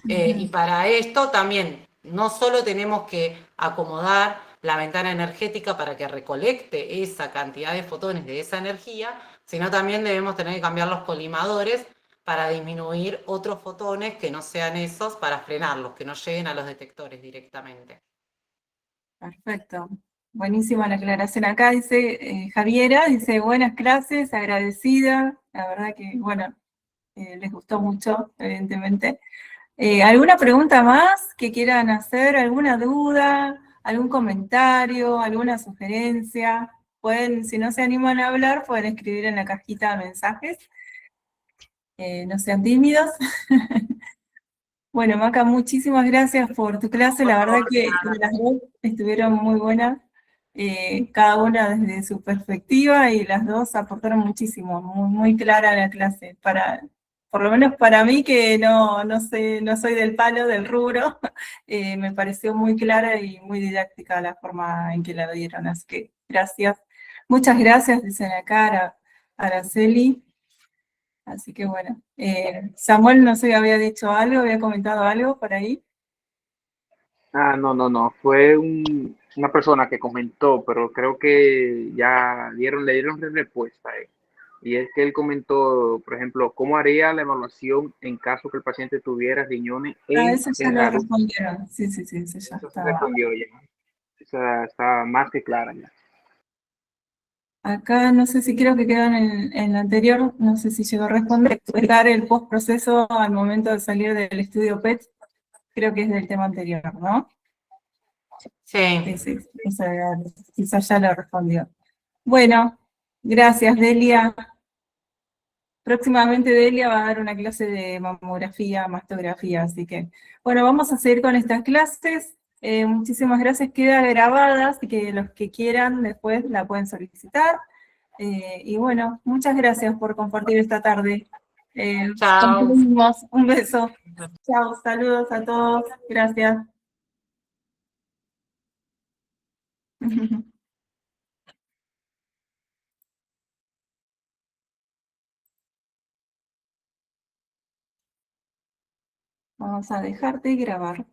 Y para esto también no solo tenemos que acomodar la ventana energética para que recolecte esa cantidad de fotones de esa energía, sino también debemos tener que cambiar los colimadores para disminuir otros fotones que no sean esos, para frenarlos, que no lleguen a los detectores directamente.
Perfecto. Buenísima la aclaración. Acá dice Javiera, dice buenas clases, agradecida. La verdad que, bueno, les gustó mucho, evidentemente. ¿Alguna pregunta más que quieran hacer? ¿Alguna duda? ¿Algún comentario? ¿Alguna sugerencia? Pueden, si no se animan a hablar, pueden escribir en la cajita de mensajes. No sean tímidos. Bueno, Maca, muchísimas gracias por tu clase. La verdad que las dos estuvieron muy buenas, cada una desde su perspectiva, y las dos aportaron muchísimo, muy clara la clase. Por lo menos para mí, que no sé, no soy del palo, del rubro, me pareció muy clara y muy didáctica la forma en que la dieron. Así que gracias. Muchas gracias, dicen acá Araceli. Así que bueno, Samuel, no sé, había dicho algo, había comentado algo por ahí.
No. Fue una persona que comentó, pero creo que ya le dieron respuesta. Y es que él comentó, por ejemplo, cómo haría la evaluación en caso que el paciente tuviera riñones
Eso ya lo
enterrados.
respondieron. Sí, eso ya
Eso se
está.
respondió ya. Esa está más que clara ya.
Acá no sé si creo que quedó en la anterior, no sé si llegó a responder, explicar el postproceso al momento de salir del estudio PET, creo que es del tema anterior, ¿no?
Sí.
Sí, quizás ya lo respondió. Bueno, gracias Delia. Próximamente Delia va a dar una clase de mamografía, mastografía, así que, bueno, vamos a seguir con estas clases. Muchísimas gracias, queda grabada, así que los que quieran después la pueden solicitar. Y bueno, muchas gracias por compartir esta tarde.
Chao.
Concluimos. Un beso. Chao, saludos a todos. Gracias. Vamos a dejar de grabar.